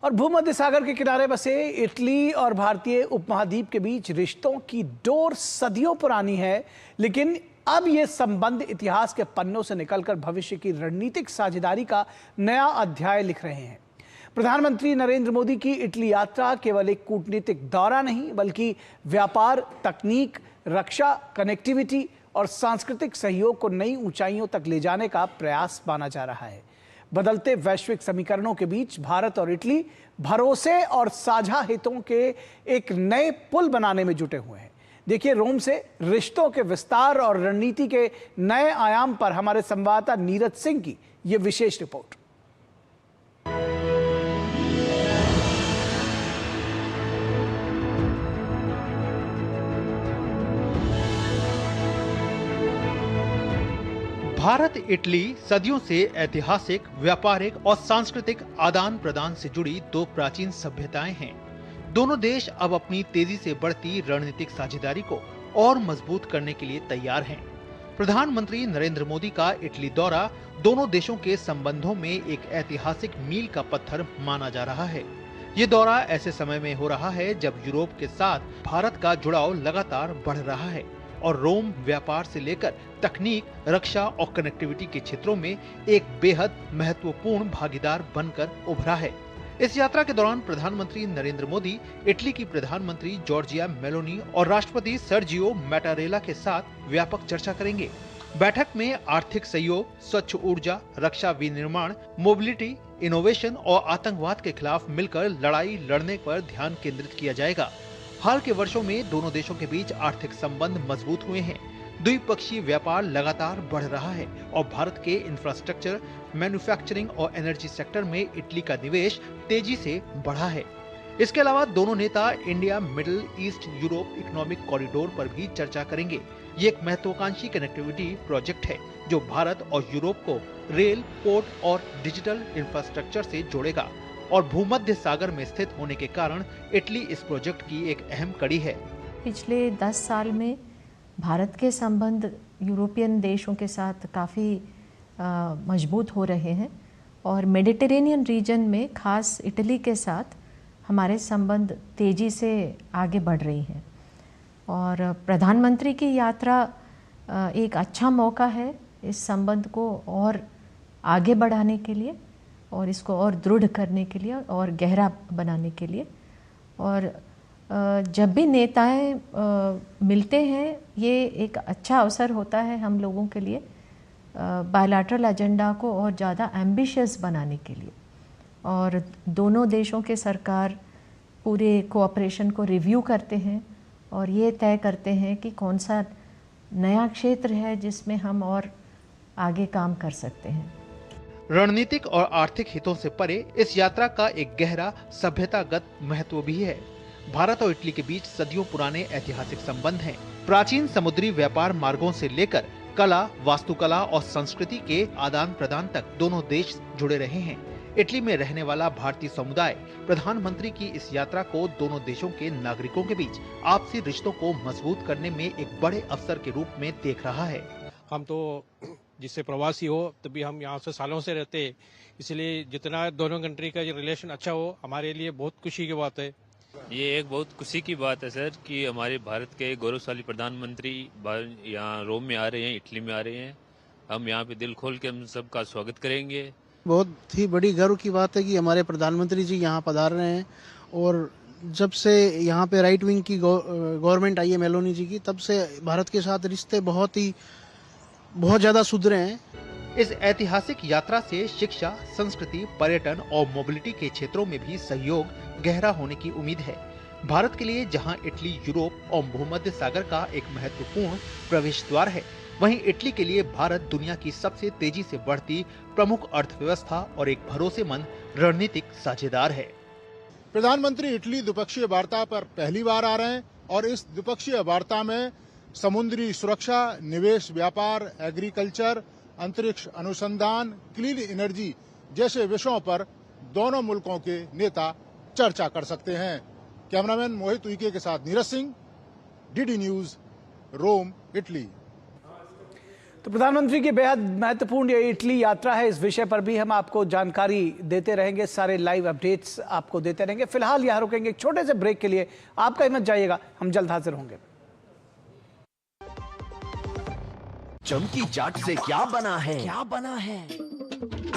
और भूमध्य सागर के किनारे बसे इटली और भारतीय उपमहाद्वीप के बीच रिश्तों की डोर सदियों पुरानी है, लेकिन अब ये संबंध इतिहास के पन्नों से निकलकर भविष्य की रणनीतिक साझेदारी का नया अध्याय लिख रहे हैं। प्रधानमंत्री नरेंद्र मोदी की इटली यात्रा केवल एक कूटनीतिक दौरा नहीं बल्कि व्यापार, तकनीक, रक्षा, कनेक्टिविटी और सांस्कृतिक सहयोग को नई ऊंचाइयों तक ले जाने का प्रयास माना जा रहा है। बदलते वैश्विक समीकरणों के बीच भारत और इटली भरोसे और साझा हितों के एक नए पुल बनाने में जुटे हुए हैं। देखिए रोम से रिश्तों के विस्तार और रणनीति के नए आयाम पर हमारे संवाददाता नीरज सिंह की यह विशेष रिपोर्ट।
भारत इटली सदियों से ऐतिहासिक, व्यापारिक और सांस्कृतिक आदान प्रदान से जुड़ी दो प्राचीन सभ्यताएं हैं। दोनों देश अब अपनी तेजी से बढ़ती रणनीतिक साझेदारी को और मजबूत करने के लिए तैयार हैं। प्रधानमंत्री नरेंद्र मोदी का इटली दौरा दोनों देशों के संबंधों में एक ऐतिहासिक मील का पत्थर माना जा रहा है। ये दौरा ऐसे समय में हो रहा है जब यूरोप के साथ भारत का जुड़ाव लगातार बढ़ रहा है और रोम व्यापार से लेकर तकनीक, रक्षा और कनेक्टिविटी के क्षेत्रों में एक बेहद महत्वपूर्ण भागीदार बनकर उभरा है। इस यात्रा के दौरान प्रधानमंत्री नरेंद्र मोदी इटली की प्रधानमंत्री जॉर्जिया मेलोनी और राष्ट्रपति सर्जियो मैटारेला के साथ व्यापक चर्चा करेंगे। बैठक में आर्थिक सहयोग, स्वच्छ ऊर्जा, रक्षा विनिर्माण, मोबिलिटी, इनोवेशन और आतंकवाद के खिलाफ मिलकर लड़ाई लड़ने पर ध्यान केंद्रित किया जाएगा। हाल के वर्षों में दोनों देशों के बीच आर्थिक संबंध मजबूत हुए हैं। द्विपक्षीय व्यापार लगातार बढ़ रहा है और भारत के इंफ्रास्ट्रक्चर, मैन्युफैक्चरिंग और एनर्जी सेक्टर में इटली का निवेश तेजी से बढ़ा है। इसके अलावा दोनों नेता India middle east Europe economic corridor पर भी चर्चा करेंगे। ये एक महत्वाकांक्षी कनेक्टिविटी प्रोजेक्ट है जो भारत और यूरोप को रेल, पोर्ट और डिजिटल इंफ्रास्ट्रक्चर से जोड़ेगा और भूमध्य सागर में स्थित होने के कारण इटली इस प्रोजेक्ट की एक अहम कड़ी है।
पिछले 10 साल में भारत के संबंध यूरोपियन देशों के साथ काफ़ी मजबूत हो रहे हैं और मेडिटेरेनियन रीजन में खास इटली के साथ हमारे संबंध तेज़ी से आगे बढ़ रही हैं और प्रधानमंत्री की यात्रा एक अच्छा मौका है इस संबंध को और आगे बढ़ाने के लिए और इसको और दृढ़ करने के लिए और गहरा बनाने के लिए। और जब भी नेताएं मिलते हैं ये एक अच्छा अवसर होता है हम लोगों के लिए बायलैटरल एजेंडा को और ज़्यादा एम्बिशियस बनाने के लिए। और दोनों देशों के सरकार पूरे कोऑपरेशन को रिव्यू करते हैं और ये तय करते हैं कि कौन सा नया क्षेत्र है जिसमें हम और आगे काम कर सकते हैं।
रणनीतिक और आर्थिक हितों से परे इस यात्रा का एक गहरा सभ्यतागत महत्व भी है। भारत और इटली के बीच सदियों पुराने ऐतिहासिक संबंध हैं। प्राचीन समुद्री व्यापार मार्गों से लेकर कला, वास्तुकला और संस्कृति के आदान प्रदान तक दोनों देश जुड़े रहे हैं। इटली में रहने वाला भारतीय समुदाय प्रधानमंत्री की इस यात्रा को दोनों देशों के नागरिकों के बीच आपसी रिश्तों को मजबूत करने में एक बड़े अवसर के रूप में देख रहा है।
हम तो जिससे प्रवासी हो तभी हम यहाँ से सालों से रहते हैं, इसलिए जितना दोनों कंट्री का रिलेशन अच्छा हो हमारे लिए बहुत खुशी की बात है।
ये एक बहुत खुशी की बात है सर कि हमारे भारत के गौरवशाली प्रधानमंत्री यहाँ रोम में आ रहे हैं, इटली में आ रहे हैं। हम यहाँ पे दिल खोल के हम सबका स्वागत करेंगे।
बहुत ही बड़ी गर्व की बात है कि हमारे प्रधानमंत्री जी यहाँ पधार रहे हैं और जब से यहाँ पे राइट विंग की गवर्नमेंट आई है मेलोनी जी की, तब से भारत के साथ रिश्ते बहुत ज्यादा सुधरे हैं।
इस ऐतिहासिक यात्रा से शिक्षा, संस्कृति, पर्यटन और मोबिलिटी के क्षेत्रों में भी सहयोग गहरा होने की उम्मीद है। भारत के लिए जहां इटली यूरोप और भूमध्य सागर का एक महत्वपूर्ण प्रवेश द्वार है, वहीं इटली के लिए भारत दुनिया की सबसे तेजी से बढ़ती प्रमुख अर्थव्यवस्था और एक भरोसेमंद रणनीतिक साझेदार है।
प्रधानमंत्री इटली द्विपक्षीय वार्ता पर पहली बार आ रहे हैं और इस द्विपक्षीय वार्ता में समुद्री सुरक्षा, निवेश, व्यापार, एग्रीकल्चर, अंतरिक्ष अनुसंधान, क्लीन एनर्जी जैसे विषयों पर दोनों मुल्कों के नेता चर्चा कर सकते हैं। कैमरामैन मोहित उइके के साथ नीरज सिंह, डीडी न्यूज, रोम, इटली।
तो प्रधानमंत्री की बेहद महत्वपूर्ण ये इटली यात्रा है, इस विषय पर भी हम आपको जानकारी देते रहेंगे, सारे लाइव अपडेट्स आपको देते रहेंगे। फिलहाल यहाँ रुकेंगे एक छोटे से ब्रेक के लिए, आप कहीं मत जाइएगा, हम जल्द हाजिर होंगे।
चमकी चाट से क्या बना है?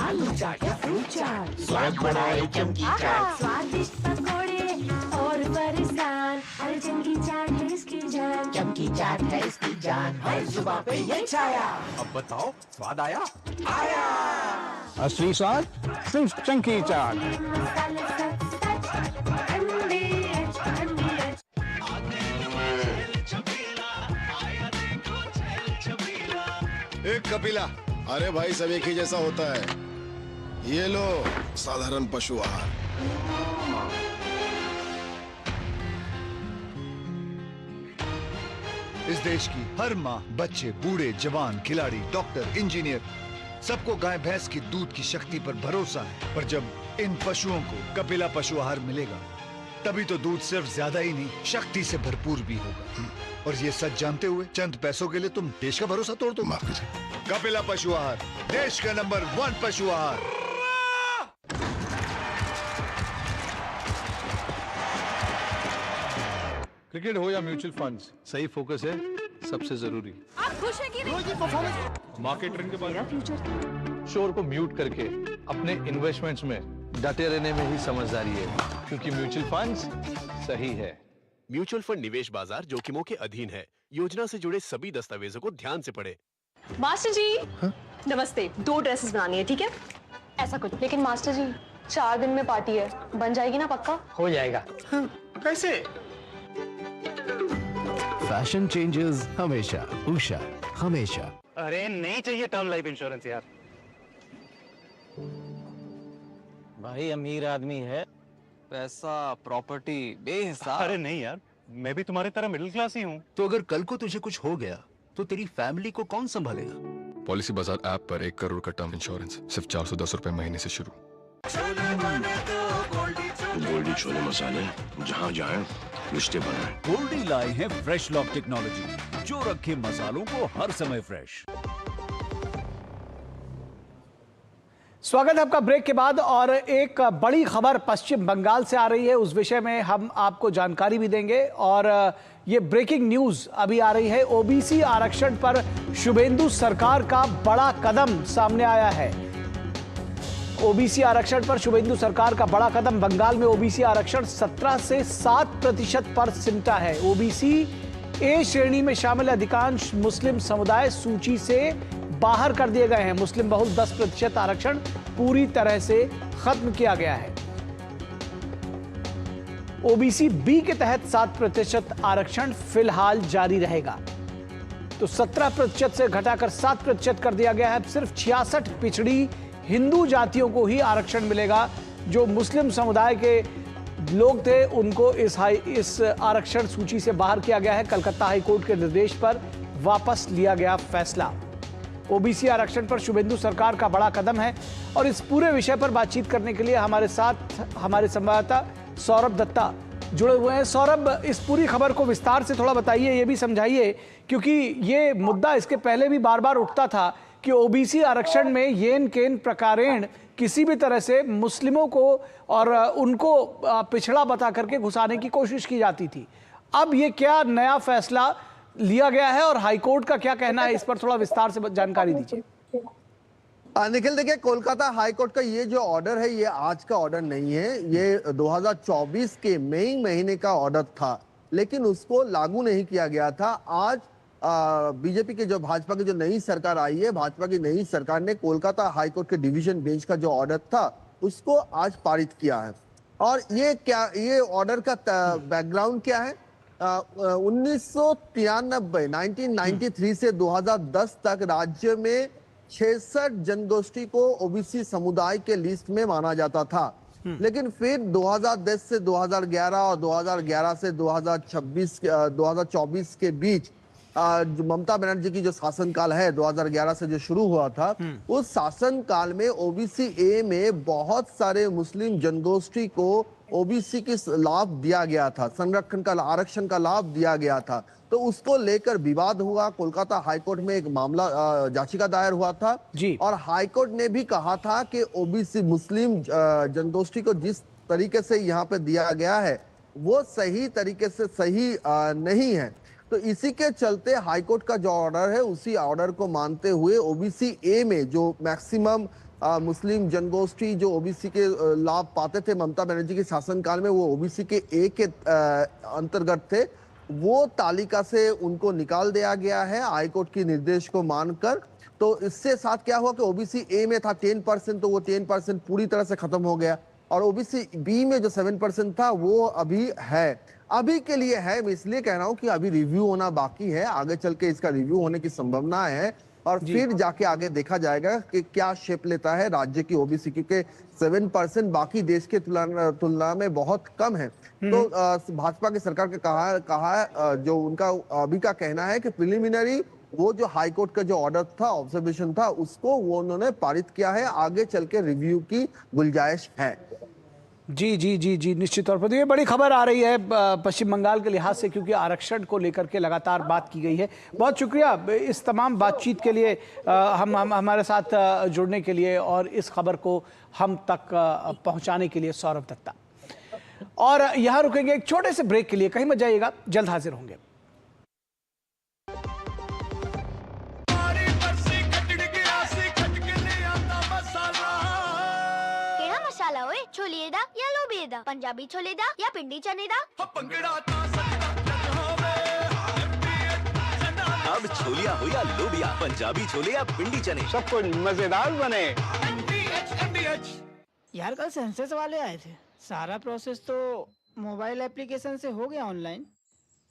आलू चाट या फ्रूट चाट, स्वाद बढ़ाए चमकी चाट।
स्वादिष्ट पकोड़े और बरसान, हर चमकी चाट है इसकी जान।
चमकी चाट है इसकी जान, हर जुबान पे ये छाया।
अब बताओ स्वाद आया?
आया।
असली स्वाद सिर्फ चंकी चाट।
मसाले सच सच, MDH, MDH।
एक कपिला, अरे भाई सब एक ही जैसा होता है। ये लो साधारण पशु आहार।
इस देश की हर माँ, बच्चे, बूढ़े, जवान, खिलाड़ी, डॉक्टर, इंजीनियर, सबको गाय भैंस की दूध की शक्ति पर भरोसा है। पर जब इन पशुओं को कपिला पशु आहार मिलेगा, तभी तो दूध सिर्फ ज्यादा ही नहीं, शक्ति से भरपूर भी होगा। और ये सच जानते हुए चंद पैसों के लिए तुम देश का भरोसा तोड़ दो।
माफ कीजिए।
कपिला पशु आहार, देश का नंबर 1 पशु आहार।
क्रिकेट हो या म्यूचुअल फंड्स, सही फोकस है सबसे जरूरी।
आप खुश हैं कि नहीं?
मार्केट ट्रेंड के बाद शोर को म्यूट करके अपने इन्वेस्टमेंट्स में डटे रहने में ही समझदारी है, क्योंकि म्यूचुअल फंड्स सही है।
म्यूचुअल फंड निवेश बाजार जोखिमों के अधीन है। योजना से जुड़े सभी दस्तावेजों को ध्यान से पढ़ें।
मास्टर जी नमस्ते, 2 ड्रेसेस बनानी है, ठीक है? ऐसा कुछ। लेकिन मास्टर जी 4 दिन में पार्टी है, बन जाएगी ना पक्का?
हो जाएगा।
कैसे?
फैशन चेंजेस हमेशा, उषा हमेशा।
अरे नहीं चाहिए टर्म लाइफ इंश्योरेंस यार।
भाई अमीर आदमी है, पैसा प्रॉपर्टी बेहिसाब।
अरे नहीं यार, मैं भी तुम्हारी तरह मिडिल क्लास ही हूँ।
तो अगर कल को तुझे कुछ हो गया तो तेरी फैमिली को कौन संभालेगा?
पॉलिसी बाजार ऐप पर 1 करोड़ का टर्म इंश्योरेंस सिर्फ 410 रुपए महीने से शुरू।
गोल्डी छोले मसाले, जहाँ जाए रिश्ते बनाए। गोल्डी लाए हैं फ्रेश लॉक टेक्नोलॉजी, जो रखे मसालों को हर समय फ्रेश।
स्वागत है आपका ब्रेक के बाद। और एक बड़ी खबर पश्चिम बंगाल से आ रही है, उस विषय में हम आपको जानकारी भी देंगे। और ये ब्रेकिंग न्यूज अभी आ रही है। ओबीसी आरक्षण पर शुभेंदु सरकार का बड़ा कदम सामने आया है। ओबीसी आरक्षण पर शुभेंदु सरकार का बड़ा कदम। बंगाल में ओबीसी आरक्षण 17 से 7% पर सिमटा है। ओबीसी ए श्रेणी में शामिल अधिकांश मुस्लिम समुदाय सूची से बाहर कर दिए गए हैं। मुस्लिम बहुल 10% आरक्षण पूरी तरह से खत्म किया गया है। ओबीसी बी के तहत 7% आरक्षण फिलहाल जारी रहेगा। तो 17% से घटाकर 7% कर दिया गया है। सिर्फ 66 पिछड़ी हिंदू जातियों को ही आरक्षण मिलेगा। जो मुस्लिम समुदाय के लोग थे उनको इस आरक्षण सूची से बाहर किया गया है। कलकत्ता हाईकोर्ट के निर्देश पर वापस लिया गया फैसला। ओबीसी आरक्षण पर शुभेंदु सरकार का बड़ा कदम है। और इस पूरे विषय पर बातचीत करने के लिए हमारे साथ हमारे संवाददाता सौरभ दत्ता जुड़े हुए हैं। सौरभ, इस पूरी खबर को विस्तार से थोड़ा बताइए, ये भी समझाइए, क्योंकि ये मुद्दा इसके पहले भी बार बार उठता था कि ओबीसी आरक्षण में येन केन प्रकारेण किसी भी तरह से मुस्लिमों को और उनको पिछड़ा बता करके घुसाने की कोशिश की जाती थी। अब ये क्या नया फैसला लिया गया है और हाईकोर्ट का क्या कहना है, इस पर थोड़ा विस्तार से जानकारी दीजिए।
निखिल, देखिए, कोलकाता हाईकोर्ट का ये जो ऑर्डर है ये आज का ऑर्डर नहीं है। ये 2024 के मई महीने का ऑर्डर था, लेकिन उसको लागू नहीं किया गया था। आज बीजेपी के भाजपा की जो नई सरकार आई है, भाजपा की नई सरकार ने कोलकाता हाईकोर्ट के डिवीजन बेंच का जो ऑर्डर था उसको आज पारित किया है। और ये ऑर्डर का बैकग्राउंड क्या है? 1993 से 2010 तक राज्य में 66 जनगोष्ठी को ओबीसी समुदाय के लिस्ट में माना जाता था। लेकिन फिर 2010 से 2011 और 2011 से 2024 के बीच जो ममता बनर्जी की जो शासनकाल है 2011 से जो शुरू हुआ था, उस शासनकाल में ओबीसी ए में बहुत सारे मुस्लिम जनगोष्ठी को ओबीसी की लाभ दिया गया था, संरक्षण का आरक्षण का लाभ दिया गया था। तो उसको लेकर विवाद हुआ। कोलकाता हाईकोर्ट में एक मामला याचिका दायर हुआ था जी। और हाईकोर्ट ने भी कहा था कि ओबीसी मुस्लिम जनगोष्ठी को जिस तरीके से यहाँ पे दिया गया है वो सही तरीके से सही नहीं है। तो इसी के चलते हाईकोर्ट का जो ऑर्डर है उसी ऑर्डर को मानते हुए ओबीसी ए में जो मैक्सिमम मुस्लिम जनगोष्ठी जो ओबीसी के लाभ पाते थे ममता बनर्जी के शासनकाल में, वो ओबीसी के ए के अंतर्गत थे, वो तालिका से उनको निकाल दिया गया है हाईकोर्ट के निर्देश को मानकर। तो इससे साथ क्या हुआ कि ओबीसी ए में था 10%, तो वो 10% पूरी तरह से खत्म हो गया, और ओबीसी बी में जो 7% था वो अभी है, अभी के लिए है। मैं इसलिए कह रहा हूं कि अभी रिव्यू होना बाकी है, आगे चल के इसका रिव्यू होने की संभावना है, और फिर जाके आगे देखा जाएगा कि क्या शेप लेता है राज्य की ओबीसी, क्योंकि 7% बाकी देश के तुलना में बहुत कम है। तो भाजपा की सरकार के कहा जो उनका अभी का कहना है कि प्रिलिमिनरी वो जो हाईकोर्ट का जो ऑर्डर था, ऑब्जर्वेशन था, उसको वो उन्होंने पारित किया है, आगे चल के रिव्यू की गुंजाइश है।
जी जी जी जी, निश्चित तौर पर। तो ये बड़ी खबर आ रही है पश्चिम बंगाल के लिहाज से, क्योंकि आरक्षण को लेकर के लगातार बात की गई है। बहुत शुक्रिया इस तमाम बातचीत के लिए, हम हमारे साथ जुड़ने के लिए और इस खबर को हम तक पहुंचाने के लिए, सौरभ दत्ता। और यहाँ रुकेंगे एक छोटे से ब्रेक के लिए, कहीं मत जाइएगा, जल्द हाजिर होंगे।
छोले दा या लोबे दा, पंजाबी छोले दा या पिंडी चने दा।
अब छोलिया हो या लोबिया, पंजाबी छोले या पिंडी चने,
सब कुछ मजेदार बने।
यार कल सेंसस वाले आए थे, सारा प्रोसेस तो मोबाइल एप्लीकेशन से हो गया, ऑनलाइन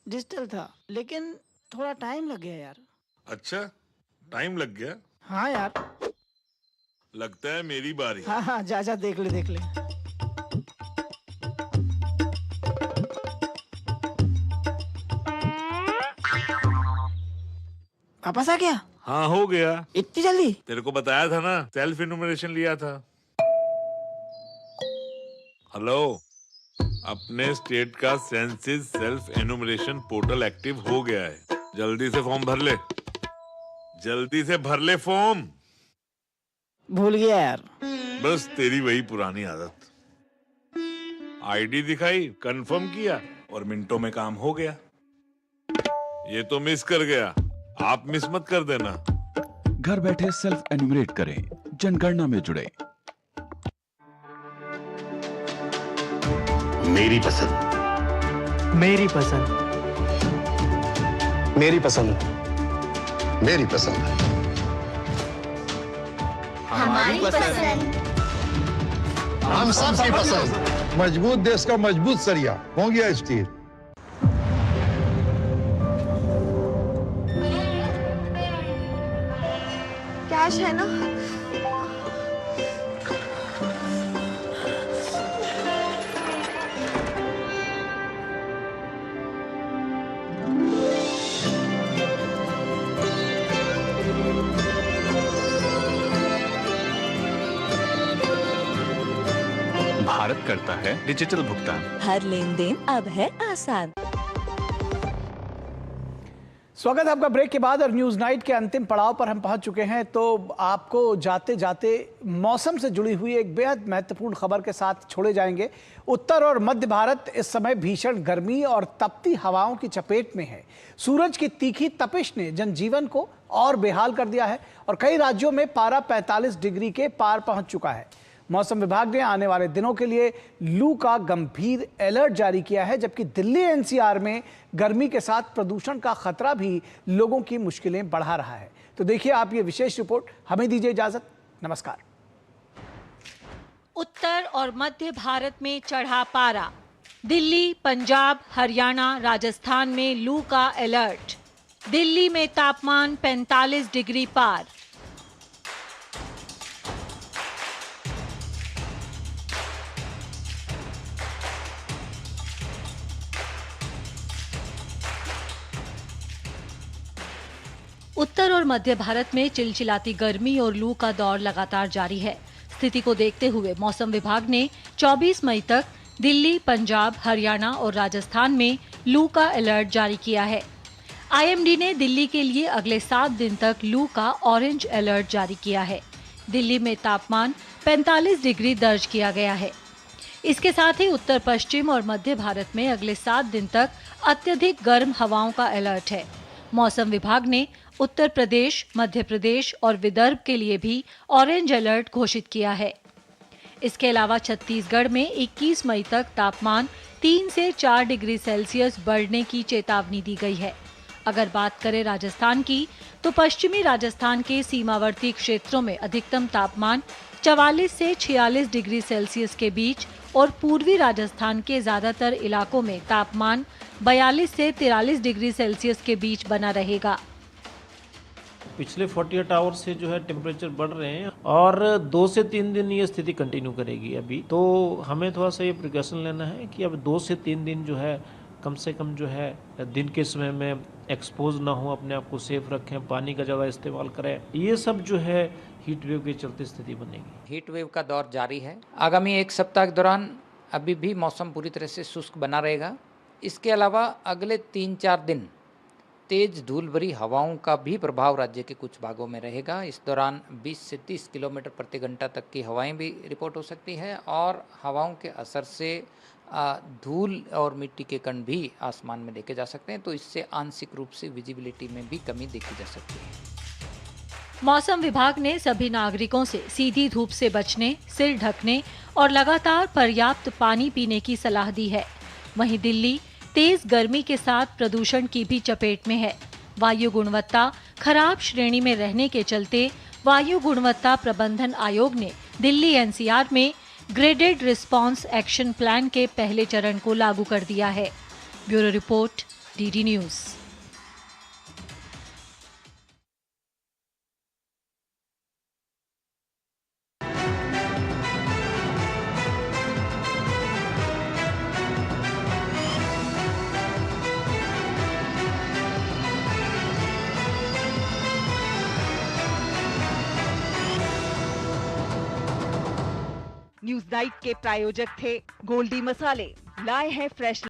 डिजिटल था, लेकिन थोड़ा टाइम लग गया यार।
अच्छा, टाइम लग गया?
हाँ यार,
लगता है मेरी बारी।
हाँ हाँ, जा जा देख ले देख ले। वापस आ गया?
हाँ हो गया।
इतनी जल्दी?
तेरे को बताया था ना, सेल्फ इन्यूमरेशन लिया था। हेलो, अपने स्टेट का census self enumeration portal active हो गया है, जल्दी से फॉर्म भर ले, जल्दी से भर ले फॉर्म।
भूल गया यार।
बस तेरी वही पुरानी आदत। आईडी दिखाई, कंफर्म किया और मिनटों में काम हो गया। ये तो मिस कर गया, आप मिस मत कर देना।
घर बैठे सेल्फ एन्यूमरेट करें, जनगणना में जुड़े।
मेरी पसंद,
मेरी पसंद,
मेरी पसंद, मेरी पसंद,
हमारी पसंद,
हम सबकी पसंद। मजबूत देश का मजबूत सरिया हो गया स्टील।
कैश है ना?
भारत करता है डिजिटल भुगतान,
हर लेन देन अब है आसान।
स्वागत है आपका ब्रेक के बाद, और न्यूज नाइट के अंतिम पड़ाव पर हम पहुंच चुके हैं। तो आपको जाते जाते मौसम से जुड़ी हुई एक बेहद महत्वपूर्ण खबर के साथ छोड़े जाएंगे। उत्तर और मध्य भारत इस समय भीषण गर्मी और तपती हवाओं की चपेट में है। सूरज की तीखी तपिश ने जनजीवन को और बेहाल कर दिया है, और कई राज्यों में पारा 45 डिग्री के पार पहुंच चुका है। मौसम विभाग ने आने वाले दिनों के लिए लू का गंभीर अलर्ट जारी किया है, जबकि दिल्ली एनसीआर में गर्मी के साथ प्रदूषण का खतरा भी लोगों की मुश्किलें बढ़ा रहा है। तो देखिए आप ये विशेष रिपोर्ट। हमें दीजिए इजाजत, नमस्कार।
उत्तर और मध्य भारत में चढ़ा पारा, दिल्ली, पंजाब, हरियाणा, राजस्थान में लू का अलर्ट। दिल्ली में तापमान 45 डिग्री पार। उत्तर और मध्य भारत में चिलचिलाती गर्मी और लू का दौर लगातार जारी है। स्थिति को देखते हुए मौसम विभाग ने 24 मई तक दिल्ली, पंजाब, हरियाणा और राजस्थान में लू का अलर्ट जारी किया है। आईएमडी ने दिल्ली के लिए अगले 7 दिन तक लू का ऑरेंज अलर्ट जारी किया है। दिल्ली में तापमान 45 डिग्री दर्ज किया गया है। इसके साथ ही उत्तर पश्चिम और मध्य भारत में अगले 7 दिन तक अत्यधिक गर्म हवाओं का अलर्ट है। मौसम विभाग ने उत्तर प्रदेश, मध्य प्रदेश और विदर्भ के लिए भी ऑरेंज अलर्ट घोषित किया है। इसके अलावा छत्तीसगढ़ में 21 मई तक तापमान 3 से 4 डिग्री सेल्सियस बढ़ने की चेतावनी दी गई है। अगर बात करें राजस्थान की, तो पश्चिमी राजस्थान के सीमावर्ती क्षेत्रों में अधिकतम तापमान 44 से 46 डिग्री सेल्सियस के बीच और पूर्वी राजस्थान के ज्यादातर इलाकों में तापमान 42 से 43 डिग्री सेल्सियस के बीच बना रहेगा।
पिछले 48 आवर से जो है टेम्परेचर बढ़ रहे हैं और 2 से 3 दिन ये स्थिति कंटिन्यू करेगी। अभी तो हमें थोड़ा सा ये प्रिकॉशन लेना है कि अब 2 से 3 दिन जो है कम से कम जो है दिन के समय में एक्सपोज ना हो, अपने आप को सेफ रखें, पानी का ज़्यादा इस्तेमाल करें। ये सब जो है हीट वेव के चलते स्थिति बनेगी।
हीट वेव का दौर जारी है। आगामी एक सप्ताह के दौरान अभी भी मौसम पूरी तरह से शुष्क बना रहेगा। इसके अलावा अगले 3-4 दिन तेज धूल भरी हवाओं का भी प्रभाव राज्य के कुछ भागों में रहेगा। इस दौरान 20 से 30 किलोमीटर प्रति घंटा तक की हवाएं भी रिपोर्ट हो सकती है और हवाओं के असर से धूल और मिट्टी के कण भी आसमान में देखे जा सकते हैं, तो इससे आंशिक रूप से विजिबिलिटी में भी कमी देखी जा सकती है।
मौसम विभाग ने सभी नागरिकों से सीधी धूप से बचने, सिर ढकने और लगातार पर्याप्त पानी पीने की सलाह दी है। वहीं दिल्ली तेज गर्मी के साथ प्रदूषण की भी चपेट में है। वायु गुणवत्ता खराब श्रेणी में रहने के चलते वायु गुणवत्ता प्रबंधन आयोग ने दिल्ली एनसीआर में ग्रेडेड रिस्पांस एक्शन प्लान के पहले चरण को लागू कर दिया है। Bureau report, DD news.
News night के प्रायोजक थे गोल्डी मसाले, लाए हैं फ्रेश